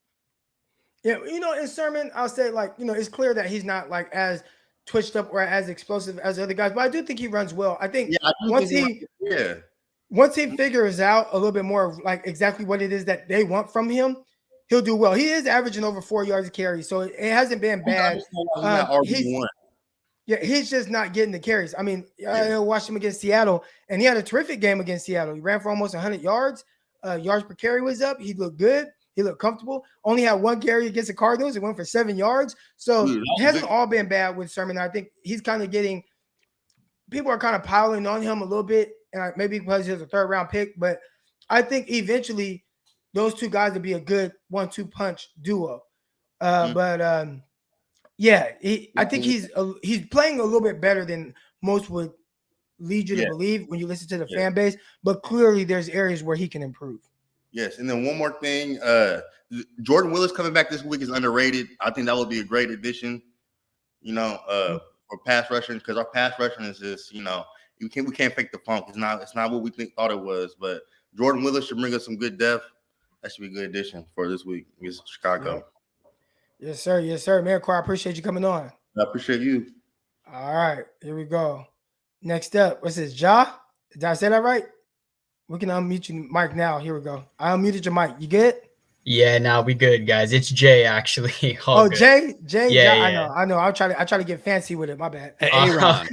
Speaker 1: Yeah, in Sermon, I'll say it's clear that he's not like as twitched up or as explosive as other guys, but I do think he runs well. I think once he figures out a little bit more of like exactly what it is that they want from him, he'll do well. He is averaging over 4 yards a carry, so it hasn't been bad. He's just not getting the carries. I mean, I watched him against Seattle, and he had a terrific game against Seattle. He ran for almost 100 yards. Yards per carry was up. He looked good. He looked comfortable. Only had one carry against the Cardinals. It went for 7 yards. So it hasn't all been bad with Sermon. I think he's kind of people are kind of piling on him a little bit, and maybe because he's a third-round pick. But I think eventually those two guys will be a good 1-2 punch duo. I think he's playing a little bit better than most would lead you to believe when you listen to the fan base. But clearly there's areas where he can improve.
Speaker 7: Yes, and then one more thing, Jordan Willis coming back this week is underrated. I think that would be a great addition, for pass rushing, because our pass rushing is just, we can't fake the funk. It's not what we thought it was. But Jordan Willis should bring us some good depth. That should be a good addition for this week against Chicago.
Speaker 1: Yeah. Yes, sir. Man, I appreciate you coming on.
Speaker 7: I appreciate you.
Speaker 1: All right, here we go. Next up, what's this? Ja? Did I say that right? We can unmute your mic now. Here we go. I unmuted your mic. You good?
Speaker 8: Yeah, now we good, guys. It's Jay, actually.
Speaker 1: Good. Jay?
Speaker 8: Yeah.
Speaker 1: I know. I try to get fancy with it. My bad.
Speaker 8: Aaron.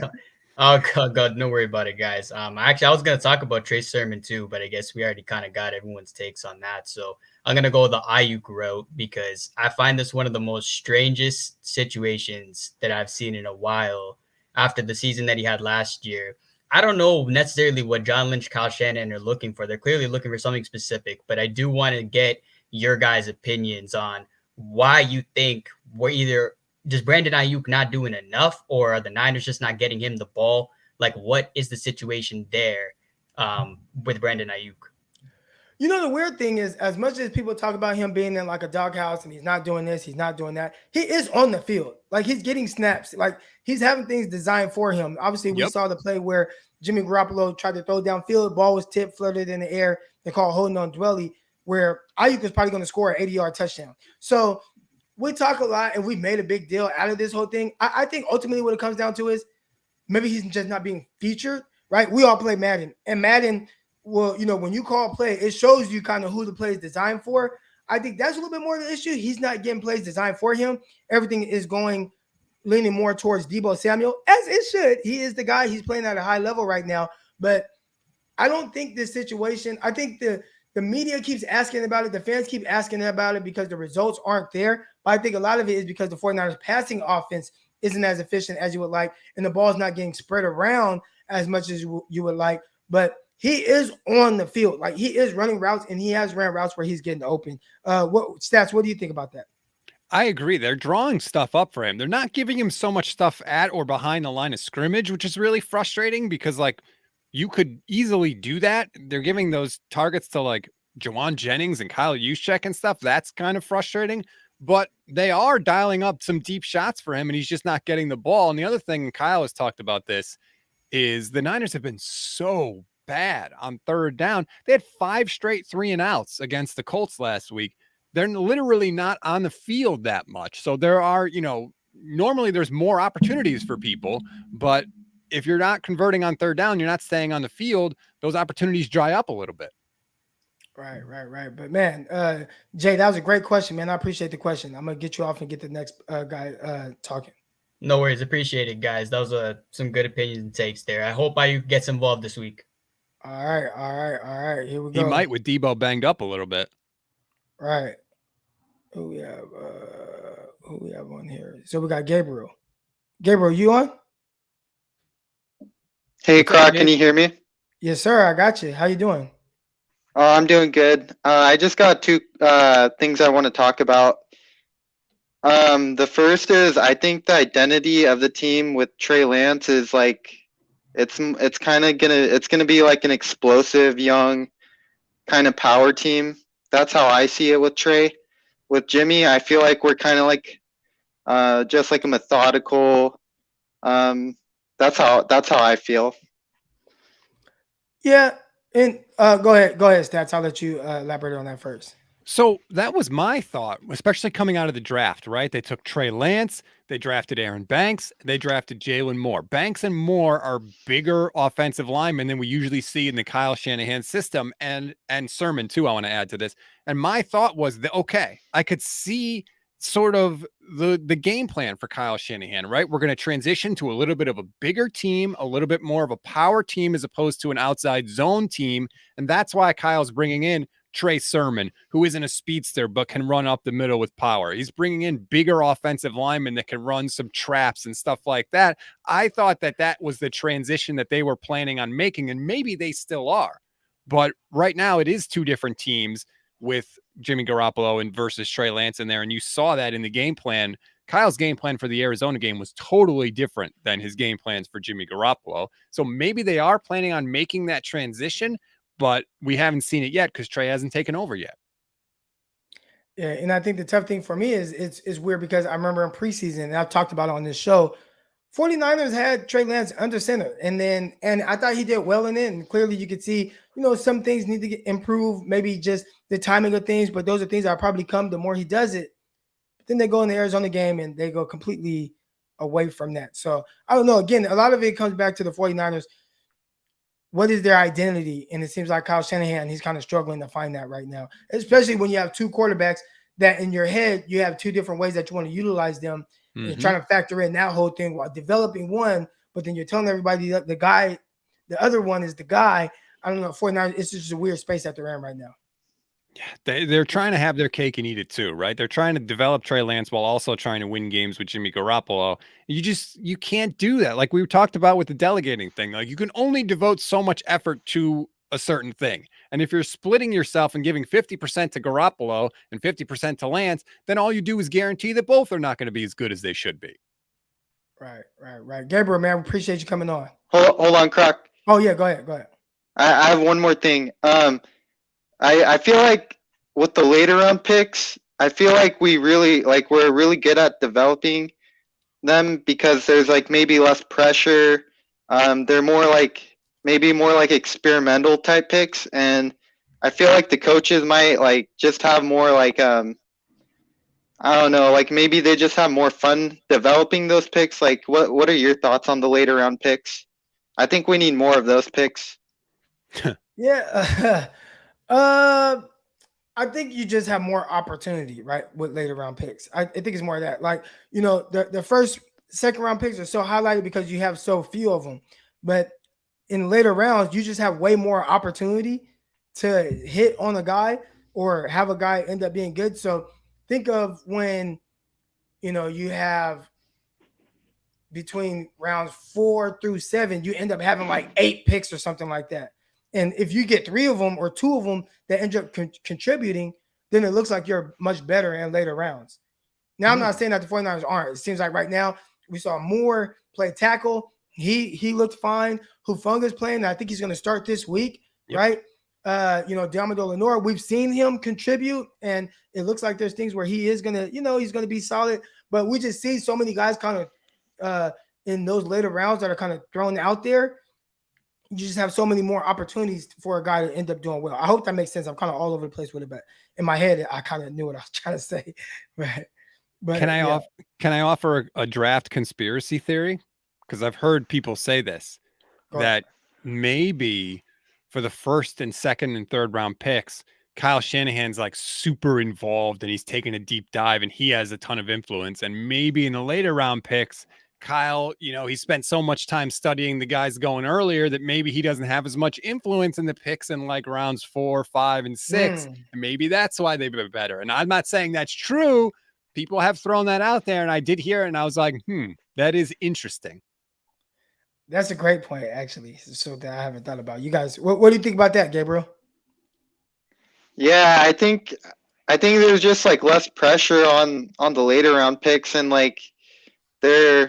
Speaker 8: God, don't worry about it, guys. Actually, I was gonna talk about Trey Sermon too, but I guess we already kind of got everyone's takes on that. So I'm gonna go the Ayuk route because I find this one of the most strangest situations that I've seen in a while after the season that he had last year. I don't know necessarily what John Lynch, Kyle Shanahan are looking for. They're clearly looking for something specific, but I do want to get your guys' opinions on why you think we're either just Brandon Ayuk not doing enough, or are the Niners just not getting him the ball? Like, what is the situation there with Brandon Ayuk?
Speaker 1: The weird thing is, as much as people talk about him being in like a doghouse and he's not doing this, he's not doing that, he is on the field. Like, he's getting snaps. Like, he's having things designed for him. Obviously, we saw the play where Jimmy Garoppolo tried to throw downfield, ball was tipped, flirted in the air. They call holding on Dwelly, where Ayuk is probably going to score an 80-yard touchdown. So we talk a lot and we made a big deal out of this whole thing. I think ultimately what it comes down to is maybe he's just not being featured, right? We all play Madden, and Madden – well, when you call play, it shows you kind of who the play is designed for. I think that's a little bit more of the issue. He's not getting plays designed for him. Everything is leaning more towards Deebo Samuel, as it should. He is the guy. He's playing at a high level right now. But I don't think this situation, I think the media keeps asking about it. The fans keep asking about it because the results aren't there. But I think a lot of it is because the 49ers passing offense isn't as efficient as you would like, and the ball's not getting spread around as much as you would like. But he is on the field. Like he is running routes, and he has ran routes where he's getting open. What stats? What do you think about that?
Speaker 4: I agree. They're drawing stuff up for him. They're not giving him so much stuff at or behind the line of scrimmage, which is really frustrating because like you could easily do that. They're giving those targets to like Jawan Jennings and Kyle Juszczyk and stuff. That's kind of frustrating, but they are dialing up some deep shots for him and he's just not getting the ball. And the other thing, Kyle has talked about this, is the Niners have been so bad on third down. They had 5 straight 3-and-outs against the Colts last week. They're literally not on the field that much. So there are, normally there's more opportunities for people, but if you're not converting on third down, you're not staying on the field, those opportunities dry up a little bit.
Speaker 1: Right. But man, Jay, that was a great question, man. I appreciate the question. I'm going to get you off and get the next guy talking.
Speaker 8: No worries. Appreciate it, guys. That was some good opinions and takes there. I hope IU gets involved this week.
Speaker 1: All right. Here we go.
Speaker 4: He might with Debo banged up a little bit.
Speaker 1: Right. Who we have on here? So we got Gabriel. Gabriel, you on?
Speaker 9: Hey, Croc, can you hear me?
Speaker 1: Yes, sir. I got you. How you doing?
Speaker 9: I'm doing good. I just got 2 things I want to talk about. The first is I think the identity of the team with Trey Lance is like it's gonna be like an explosive young kind of power team. That's how I see it with Trey. With Jimmy, I feel like we're kind of like just like a methodical. That's how I feel.
Speaker 1: Yeah, and go ahead, Stats. I'll let you elaborate on that first.
Speaker 4: So that was my thought, especially coming out of the draft, right? They took Trey Lance, they drafted Aaron Banks, they drafted Jalen Moore. Banks and Moore are bigger offensive linemen than we usually see in the Kyle Shanahan system, and Sermon too, I want to add to this. And my thought was that, okay, I could see sort of the game plan for Kyle Shanahan, right? We're going to transition to a little bit of a bigger team, a little bit more of a power team as opposed to an outside zone team. And that's why Kyle's bringing in Trey Sermon, who isn't a speedster but can run up the middle with power. He's bringing in bigger offensive linemen that can run some traps and stuff like that. I thought that was the transition that they were planning on making, and maybe they still are. But right now it is 2 different teams with Jimmy Garoppolo and versus Trey Lance in there, and you saw that in the game plan. Kyle's game plan for the Arizona game was totally different than his game plans for Jimmy Garoppolo. So maybe they are planning on making that transition, but we haven't seen it yet because Trey hasn't taken over yet.
Speaker 1: Yeah, and I think the tough thing for me is it's weird because I remember in preseason, and I've talked about it on this show, 49ers had Trey Lance under center, and I thought he did well in it, and clearly you could see, some things need to get improved, maybe just the timing of things, but those are things that probably come the more he does it. But then they go in the Arizona game, and they go completely away from that. So, I don't know. Again, a lot of it comes back to the 49ers. What is their identity? And it seems like Kyle Shanahan, he's kind of struggling to find that right now, especially when you have 2 quarterbacks that in your head, you have 2 different ways that you want to utilize them. Mm-hmm. And trying to factor in that whole thing while developing one, but then you're telling everybody the other one is the guy. I don't know, 49, it's just a weird space that they're in right now.
Speaker 4: Yeah, they're trying to have their cake and eat it too, right? They're trying to develop Trey Lance while also trying to win games with Jimmy Garoppolo. You can't do that. Like we talked about with the delegating thing, like you can only devote so much effort to a certain thing. And if you're splitting yourself and giving 50% to Garoppolo and 50% to Lance, then all you do is guarantee that both are not going to be as good as they should be.
Speaker 1: Right. Gabriel, man, appreciate you coming on.
Speaker 9: Hold on, Croc.
Speaker 1: Oh yeah, go ahead.
Speaker 9: I have one more thing. I feel like with the later round picks, I feel like we're really good at developing them because there's like maybe less pressure. They're more like experimental type picks, and I feel like the coaches might like just have more like I don't know, like maybe they just have more fun developing those picks. Like what are your thoughts on the later round picks? I think we need more of those picks.
Speaker 1: Yeah. I think you just have more opportunity, right, with later round picks. I think it's more of that. Like, the first, second round picks are so highlighted because you have so few of them. But in later rounds, you just have way more opportunity to hit on a guy or have a guy end up being good. So think of when, you have between rounds 4 through 7, you end up having like 8 picks or something like that. And if you get 3 of them or 2 of them that end up contributing, then it looks like you're much better in later rounds. Now, I'm not saying that the 49ers aren't. It seems like right now we saw Moore play tackle. He looked fine. Hufunga's playing. I think he's going to start this week, right? Diamado Lenore, we've seen him contribute, and it looks like there's things where he is going to, he's going to be solid. But we just see so many guys kind of in those later rounds that are kind of thrown out there. You just have so many more opportunities for a guy to end up doing well. I hope that makes sense. I'm kind of all over the place with it, but in my head, I kind of knew what I was trying to say. But
Speaker 4: can I offer a draft conspiracy theory? Because I've heard people say this, that maybe for the first and second and third round picks, Kyle Shanahan's like super involved and he's taking a deep dive and he has a ton of influence. And maybe in the later round picks, Kyle, he spent so much time studying the guys going earlier that maybe he doesn't have as much influence in the picks in like rounds 4, 5, and 6. And maybe that's why they've been better. And I'm not saying that's true. People have thrown that out there, and I did hear it, and I was like, that is interesting.
Speaker 1: That's a great point, actually. So that I haven't thought about. You guys, what do you think about that, Gabriel?
Speaker 9: Yeah, I think there's just like less pressure on the later round picks, and like I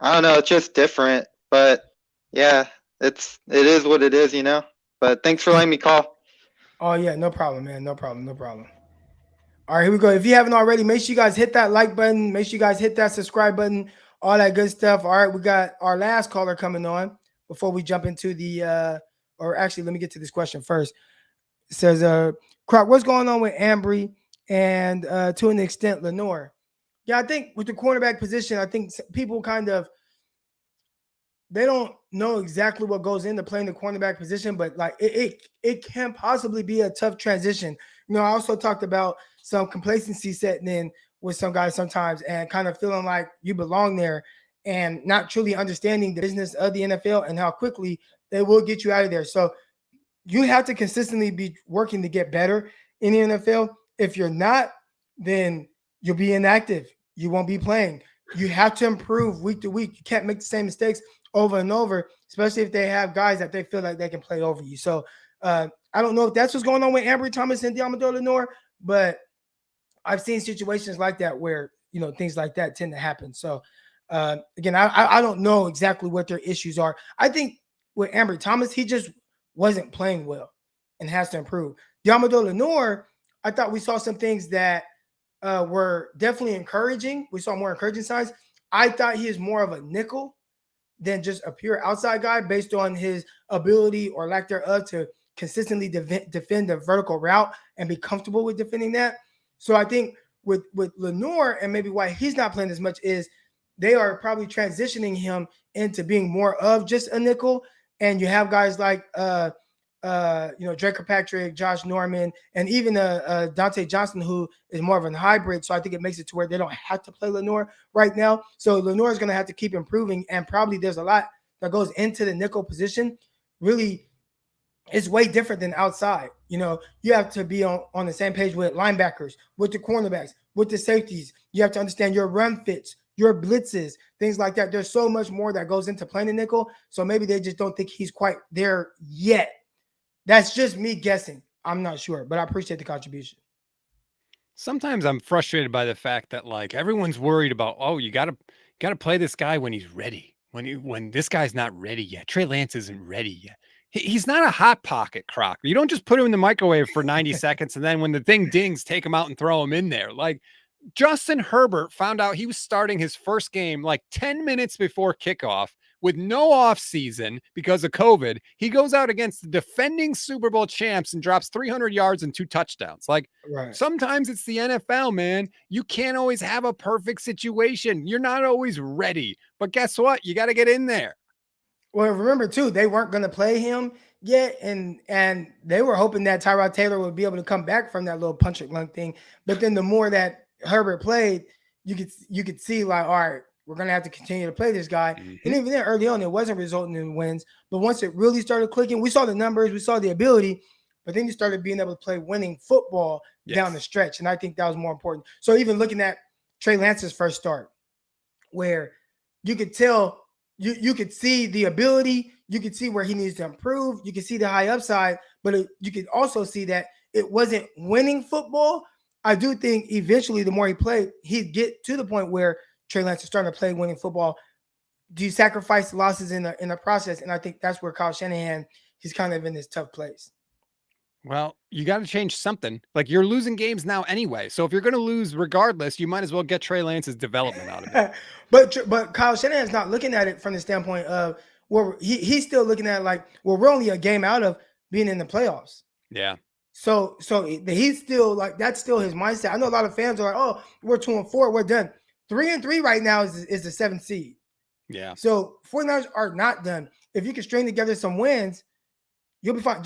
Speaker 9: don't know, it's just different. But yeah, it is what it is, But thanks for letting me call.
Speaker 1: Oh yeah, no problem, man. No problem. All right, here we go. If you haven't already, make sure you guys hit that like button. Make sure you guys hit that subscribe button, all that good stuff. All right, we got our last caller coming on before we jump into or actually, let me get to this question first. It says, Croc, what's going on with Ambry and to an extent, Lenore? Yeah, I think with the cornerback position, I think people they don't know exactly what goes into playing the cornerback position, but like it can possibly be a tough transition. I also talked about some complacency setting in with some guys sometimes and kind of feeling like you belong there and not truly understanding the business of the NFL and how quickly they will get you out of there. So you have to consistently be working to get better in the NFL. If you're not, then you'll be inactive. You won't be playing. You have to improve week to week. You can't make the same mistakes over and over, especially if they have guys that they feel like they can play over you. So I don't know if that's what's going on with Ambry Thomas and Diamado Lenore, but I've seen situations like that where, things like that tend to happen. So again, I don't know exactly what their issues are. I think with Ambry Thomas, he just wasn't playing well and has to improve. Diamado Lenore, I thought we saw some things that were definitely encouraging. We saw more encouraging signs. I thought he is more of a nickel than just a pure outside guy based on his ability or lack thereof to consistently defend the vertical route and be comfortable with defending that. So I think with Lenore, and maybe why he's not playing as much, is they are probably transitioning him into being more of just a nickel. And you have guys like Drake Kirkpatrick, Josh Norman, and even Dante Johnson, who is more of a hybrid. So I think it makes it to where they don't have to play Lenore right now. So Lenore is going to have to keep improving, and probably there's a lot that goes into the nickel position. Really, it's way different than outside. You have to be on the same page with linebackers, with the cornerbacks, with the safeties. You have to understand your run fits, your blitzes, things like that. There's so much more that goes into playing the nickel. So maybe they just don't think he's quite there yet. That's just me guessing. I'm not sure, but I appreciate the contribution.
Speaker 4: Sometimes I'm frustrated by the fact that like everyone's worried about, you got to play this guy when he's ready. When this guy's not ready yet. Trey Lance isn't ready yet. He's not a hot pocket, Croc. You don't just put him in the microwave for 90 seconds and then when the thing dings, take him out and throw him in there. Like Justin Herbert found out he was starting his first game like 10 minutes before kickoff with no off season because of COVID. He goes out against the defending Super Bowl champs and drops 300 yards and 2 touchdowns. Like sometimes it's the NFL, man. You can't always have a perfect situation. You're not always ready, but guess what? You got to get in there.
Speaker 1: Well, remember too, they weren't going to play him yet, and they were hoping that Tyrod Taylor would be able to come back from that little punch it lung thing. But then the more that Herbert played, you could see like, all right, we're going to have to continue to play this guy. Mm-hmm. And even then, early on, it wasn't resulting in wins. But once it really started clicking, we saw the numbers, we saw the ability, but then you started being able to play winning football down the stretch. And I think that was more important. So even looking at Trey Lance's first start, where you could tell, you could see the ability, you could see where he needs to improve. You can see the high upside, but you could also see that it wasn't winning football. I do think eventually, the more he played, he'd get to the point where Trey Lance is starting to play winning football. Do you sacrifice losses in the process? And I think that's where Kyle Shanahan, he's kind of in this tough place.
Speaker 4: Well, you got to change something. Like, you're losing games now anyway. So if you're going to lose regardless, you might as well get Trey Lance's development out of it.
Speaker 1: but Kyle Shanahan's not looking at it from the standpoint of where he's still looking at it like, well, we're only a game out of being in the playoffs.
Speaker 4: Yeah.
Speaker 1: So he's still like, that's still his mindset. I know a lot of fans are like, oh, we're 2-4, we're done. 3-3 right now is the 7th seed.
Speaker 4: Yeah.
Speaker 1: So 49ers are not done. If you can string together some wins, you'll be fine.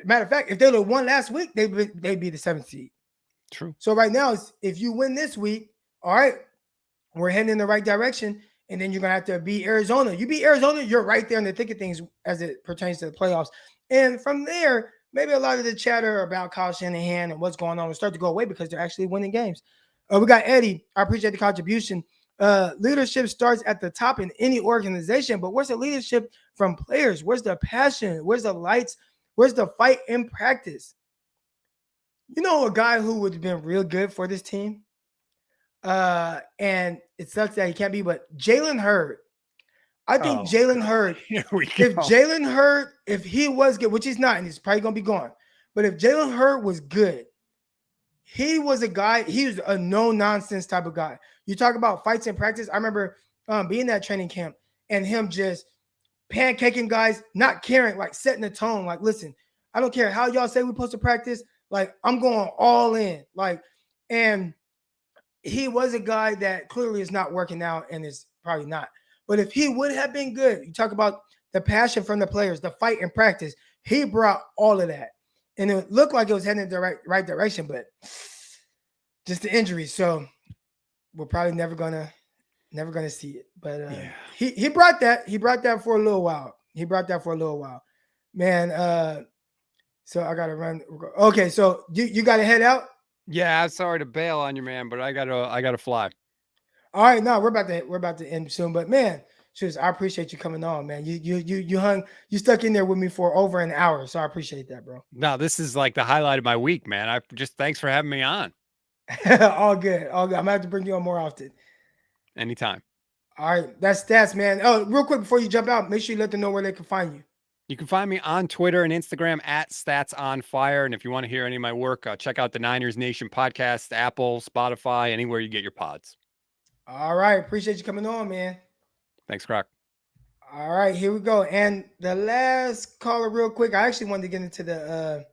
Speaker 1: Matter of fact, if they would have won last week, they'd be the 7th seed.
Speaker 4: True.
Speaker 1: So right now, if you win this week, all right, we're heading in the right direction. And then you're going to have to beat Arizona. You beat Arizona, you're right there in the thick of things as it pertains to the playoffs. And from there, maybe a lot of the chatter about Kyle Shanahan and what's going on will start to go away because they're actually winning games. We got Eddie. I appreciate the contribution. Leadership starts at the top in any organization, but where's the leadership from players? Where's the passion? Where's the lights? Where's the fight in practice? You know, a guy who would have been real good for this team, and it sucks that he can't be, but Jalen Hurd. I think Jalen Hurd, if he was good, which he's not, and he's probably going to be gone, but if Jalen Hurd was good, he was a guy, he was a no-nonsense type of guy. You talk about fights in practice. I remember being at training camp and him just pancaking guys, not caring, like setting the tone. Like, listen, I don't care how y'all say we're supposed to practice. Like, I'm going all in. Like, and he was a guy that clearly is not working out and is probably not. But if he would have been good, you talk about the passion from the players, the fight in practice, he brought all of that. And it looked like it was heading in the right direction, but just the injuries. So we're probably never gonna see it. But he brought that. He brought that for a little while. Man. So I gotta run. Okay, so you gotta head out.
Speaker 4: Yeah, I'm sorry to bail on you, man, but I gotta fly.
Speaker 1: All right, no, we're about to end soon. But man, Shoes, I appreciate you coming on, man. You stuck in there with me for over an hour, so I appreciate that, bro.
Speaker 4: No, this is like the highlight of my week, man. Thanks for having me on.
Speaker 1: All good. I'm gonna have to bring you on more often.
Speaker 4: Anytime.
Speaker 1: All right, that's stats, man. Oh, real quick before you jump out, make sure you let them know where they can find you.
Speaker 4: You can find me on Twitter and Instagram at StatsOnFire. And if you want to hear any of my work, check out the Niners Nation podcast, Apple, Spotify, anywhere you get your pods.
Speaker 1: All right. Appreciate you coming on, man.
Speaker 4: Thanks, Croc.
Speaker 1: All right, here we go. And the last caller, real quick. I actually wanted to get into the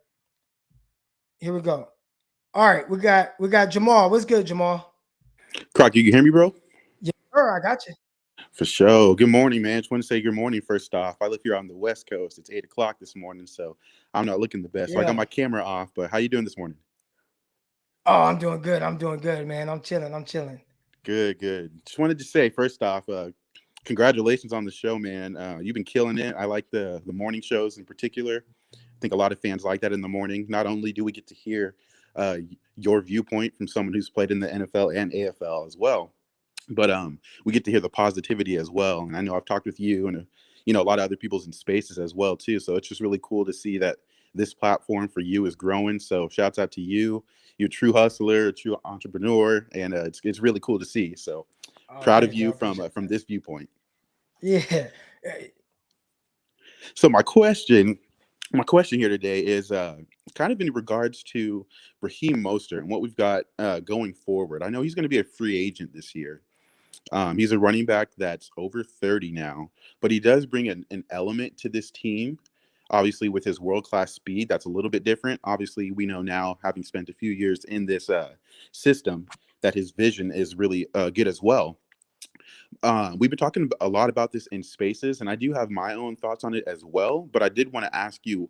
Speaker 1: here we go. All right, we got Jamal. What's good, Jamal?
Speaker 10: Croc, you can hear me, bro?
Speaker 1: Yeah, sure, I got you.
Speaker 10: For sure. Good morning, man. Just want to say good morning first off. I live here on the West Coast. It's 8 o'clock this morning, so I'm not looking the best. So I got my camera off, but how you doing this morning?
Speaker 1: Oh, I'm doing good, man. I'm chilling.
Speaker 10: Good. Just wanted to say, first off, congratulations on the show, man. You've been killing it. I like the morning shows in particular. I think a lot of fans like that in the morning. Not only do we get to hear your viewpoint from someone who's played in the NFL and AFL as well, but we get to hear the positivity as well. And I know I've talked with you and a lot of other people's in spaces as well too. So it's just really cool to see that this platform for you is growing. So shouts out to you. You're a true hustler, a true entrepreneur, and it's really cool to see. So proud of you from this viewpoint.
Speaker 1: Yeah.
Speaker 10: So my question here today is kind of in regards to Raheem Mostert and what we've got going forward. I know he's going to be a free agent this year. He's a running back that's over 30 now, but he does bring an element to this team. Obviously, with his world-class speed, that's a little bit different. Obviously, we know now, having spent a few years in this system, that his vision is really good as well. We've been talking a lot about this in spaces, and I do have my own thoughts on it as well. But I did want to ask you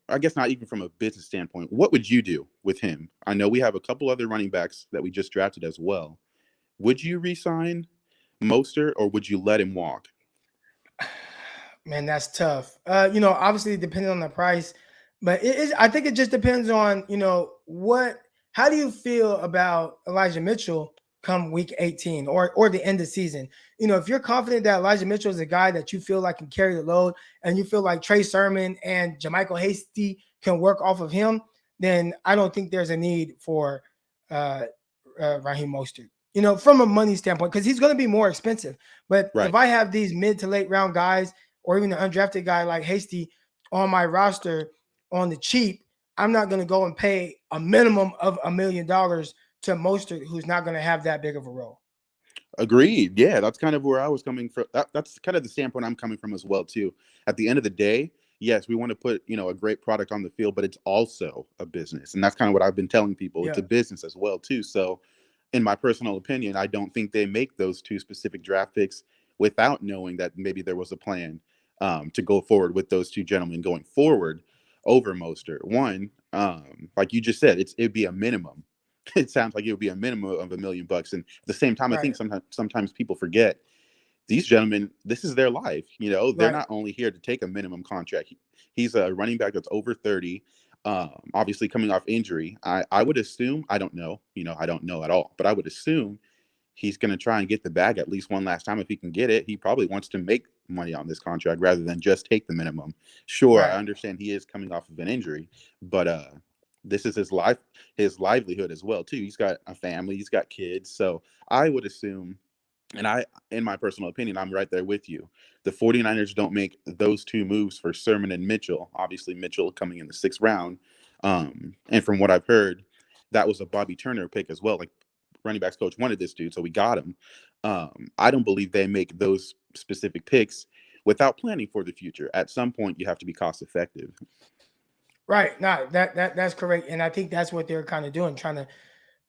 Speaker 10: I guess not even from a business standpoint, what would you do with him? I know we have a couple other running backs that we just drafted as well. Would you re-sign Mostert or would you let him walk?
Speaker 1: Man, that's tough. Obviously depending on the price, but I think it just depends on, how do you feel about Elijah Mitchell come week 18 or the end of the season. If you're confident that Elijah Mitchell is a guy that you feel like can carry the load, and you feel like Trey Sermon and JaMychal Hasty can work off of him, then I don't think there's a need for Raheem Mostert. From a money standpoint, because he's going to be more expensive. But
Speaker 10: Right.
Speaker 1: if I have these mid to late round guys, or even an undrafted guy like Hasty on my roster on the cheap, I'm not going to go and pay a minimum of $1 million to Mostert, who's not going to have that big of a role.
Speaker 10: Agreed. Yeah, that's kind of where I was coming from. That's kind of the standpoint I'm coming from as well too. At the end of the day, yes, we want to put a great product on the field, but it's also a business, and that's kind of what I've been telling people. It's a business as well too. So, in my personal opinion, I don't think they make those two specific draft picks without knowing that maybe there was a plan to go forward with those two gentlemen going forward over Mostert. One, like you just said, it'd be a minimum. It sounds like it would be a minimum of $1 million. And at the same time, I think sometimes people forget these gentlemen, this is their life. They're not only here to take a minimum contract. He's a running back that's over 30, obviously coming off injury. I would assume, I don't know, I don't know at all, but I would assume he's going to try and get the bag at least one last time. If he can get it, he probably wants to make money on this contract rather than just take the minimum. Sure, I understand he is coming off of an injury, but this is his livelihood as well too. He's got a family, he's got kids. So I would assume, and in my personal opinion, I'm right there with you. The 49ers don't make those two moves for Sermon and Mitchell. Obviously, Mitchell coming in the 6th round. And from what I've heard, that was a Bobby Turner pick as well. Like, running backs coach wanted this dude, so we got him. I don't believe they make those specific picks without planning for the future. At some point, you have to be cost effective.
Speaker 1: Right. No, that's correct. And I think that's what they're kind of doing, trying to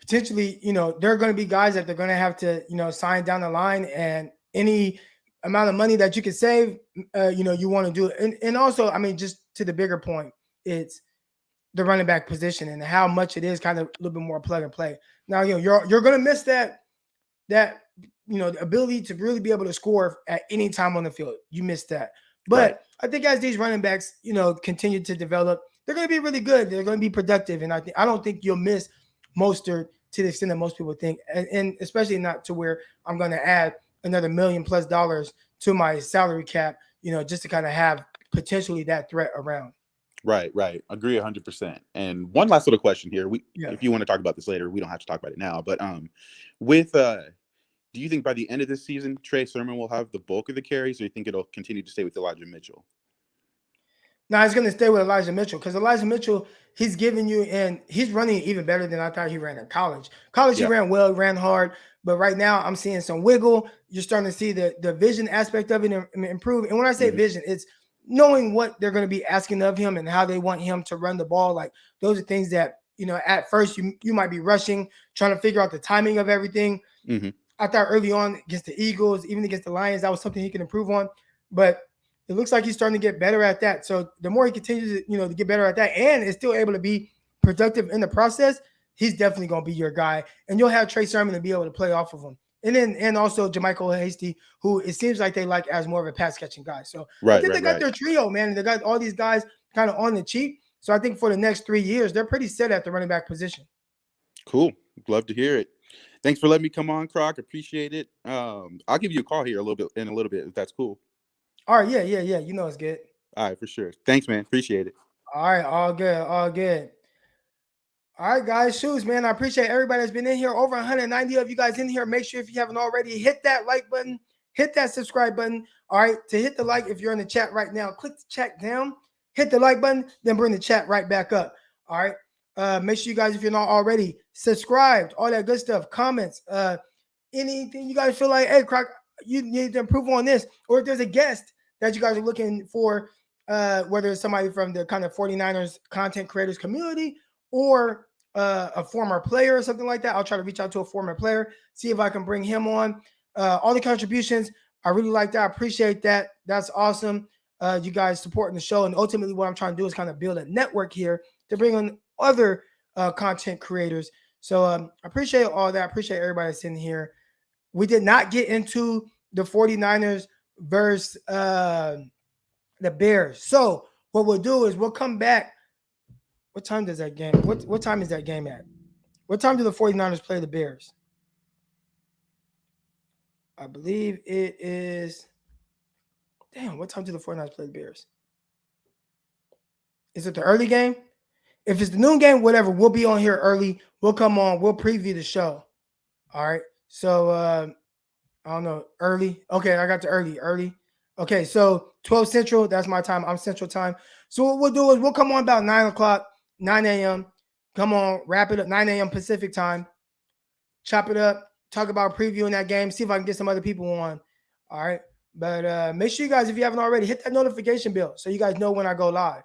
Speaker 1: potentially, there are going to be guys that they're going to have to, sign down the line, and any amount of money that you can save, you want to do it. And also, I mean, just to the bigger point, it's the running back position and how much it is kind of a little bit more plug and play. Now, you're going to miss that the ability to really be able to score at any time on the field. You miss that. But I think as these running backs, continue to develop, they're going to be really good. They're going to be productive. And I don't think you'll miss Mostert to the extent that most people think. And especially not to where I'm going to add another $1 million+ to my salary cap, just to kind of have potentially that threat around.
Speaker 10: Right. Agree 100%. And one last little question here. If you want to talk about this later, we don't have to talk about it now. But do you think by the end of this season, Trey Sermon will have the bulk of the carries, or do you think it'll continue to stay with Elijah Mitchell?
Speaker 1: Now he's going to stay with Elijah Mitchell, because Elijah Mitchell, he's giving you, and he's running even better than I thought he ran in college. He ran well, ran hard, but right now I'm seeing some wiggle. You're starting to see the vision aspect of it improve. And when I say vision, it's knowing what they're going to be asking of him and how they want him to run the ball. Like, those are things that, at first you might be rushing, trying to figure out the timing of everything.
Speaker 10: Mm-hmm.
Speaker 1: I thought early on against the Eagles, even against the Lions, that was something he can improve on. But it looks like he's starting to get better at that. So the more he continues to, to get better at that, and is still able to be productive in the process, he's definitely going to be your guy. And you'll have Trey Sermon to be able to play off of him. And also JaMychal Hasty, who it seems like they like as more of a pass catching guy. So I think they got their trio, man. They got all these guys kind of on the cheap. So I think for the next 3 years, they're pretty set at the running back position.
Speaker 10: Cool. Love to hear it. Thanks for letting me come on, Croc. Appreciate it. I'll give you a call here in a little bit, if that's cool.
Speaker 1: All right. Yeah. It's good.
Speaker 10: All right, for sure. Thanks, man. Appreciate it.
Speaker 1: All right. All good. All right, guys. Shoes, man. I appreciate everybody that's been in here. Over 190 of you guys in here. Make sure, if you haven't already, hit that like button, hit that subscribe button. All right. To hit the like, if you're in the chat right now, click the chat down, hit the like button, then bring the chat right back up. All right. Make sure you guys, if you're not already, subscribed, all that good stuff, comments, anything you guys feel like, hey, Croc, you need to improve on this, or if there's a guest that you guys are looking for, whether it's somebody from the kind of 49ers content creators community, or a former player or something like that, I'll try to reach out to a former player, see if I can bring him on. All the contributions, I really like that. I appreciate that. That's awesome. You guys supporting the show. And ultimately what I'm trying to do is kind of build a network here to bring on other content creators. So I appreciate all that. I appreciate everybody that's in here. We did not get into the 49ers versus the Bears. So what we'll do is we'll come back. What time does that game? What time is that game at? What time do the 49ers play the Bears? I believe it is. Damn, what time do the 49ers play the Bears? Is it the early game? If it's the noon game, whatever, we'll be on here early. We'll come on. We'll preview the show. All right. So, I don't know. Early. Okay, I got the early. Okay, so 12 Central. That's my time. I'm Central time. So what we'll do is we'll come on about 9 o'clock, 9 a.m. Come on, wrap it up. 9 a.m. Pacific time. Chop it up. Talk about previewing that game. See if I can get some other people on. All right. But make sure you guys, if you haven't already, hit that notification bell so you guys know when I go live.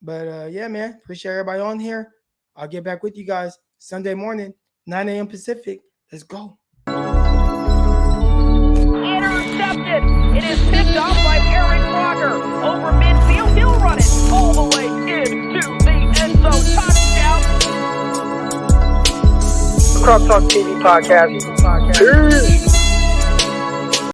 Speaker 1: But yeah, man, appreciate everybody on here. I'll get back with you guys Sunday morning, 9 a.m. Pacific. Let's go.
Speaker 2: Intercepted. It is picked off by Aaron Rodgers over midfield. He'll run it all the way into the end zone. Touchdown.
Speaker 3: Crosstalk TV podcast. Peace.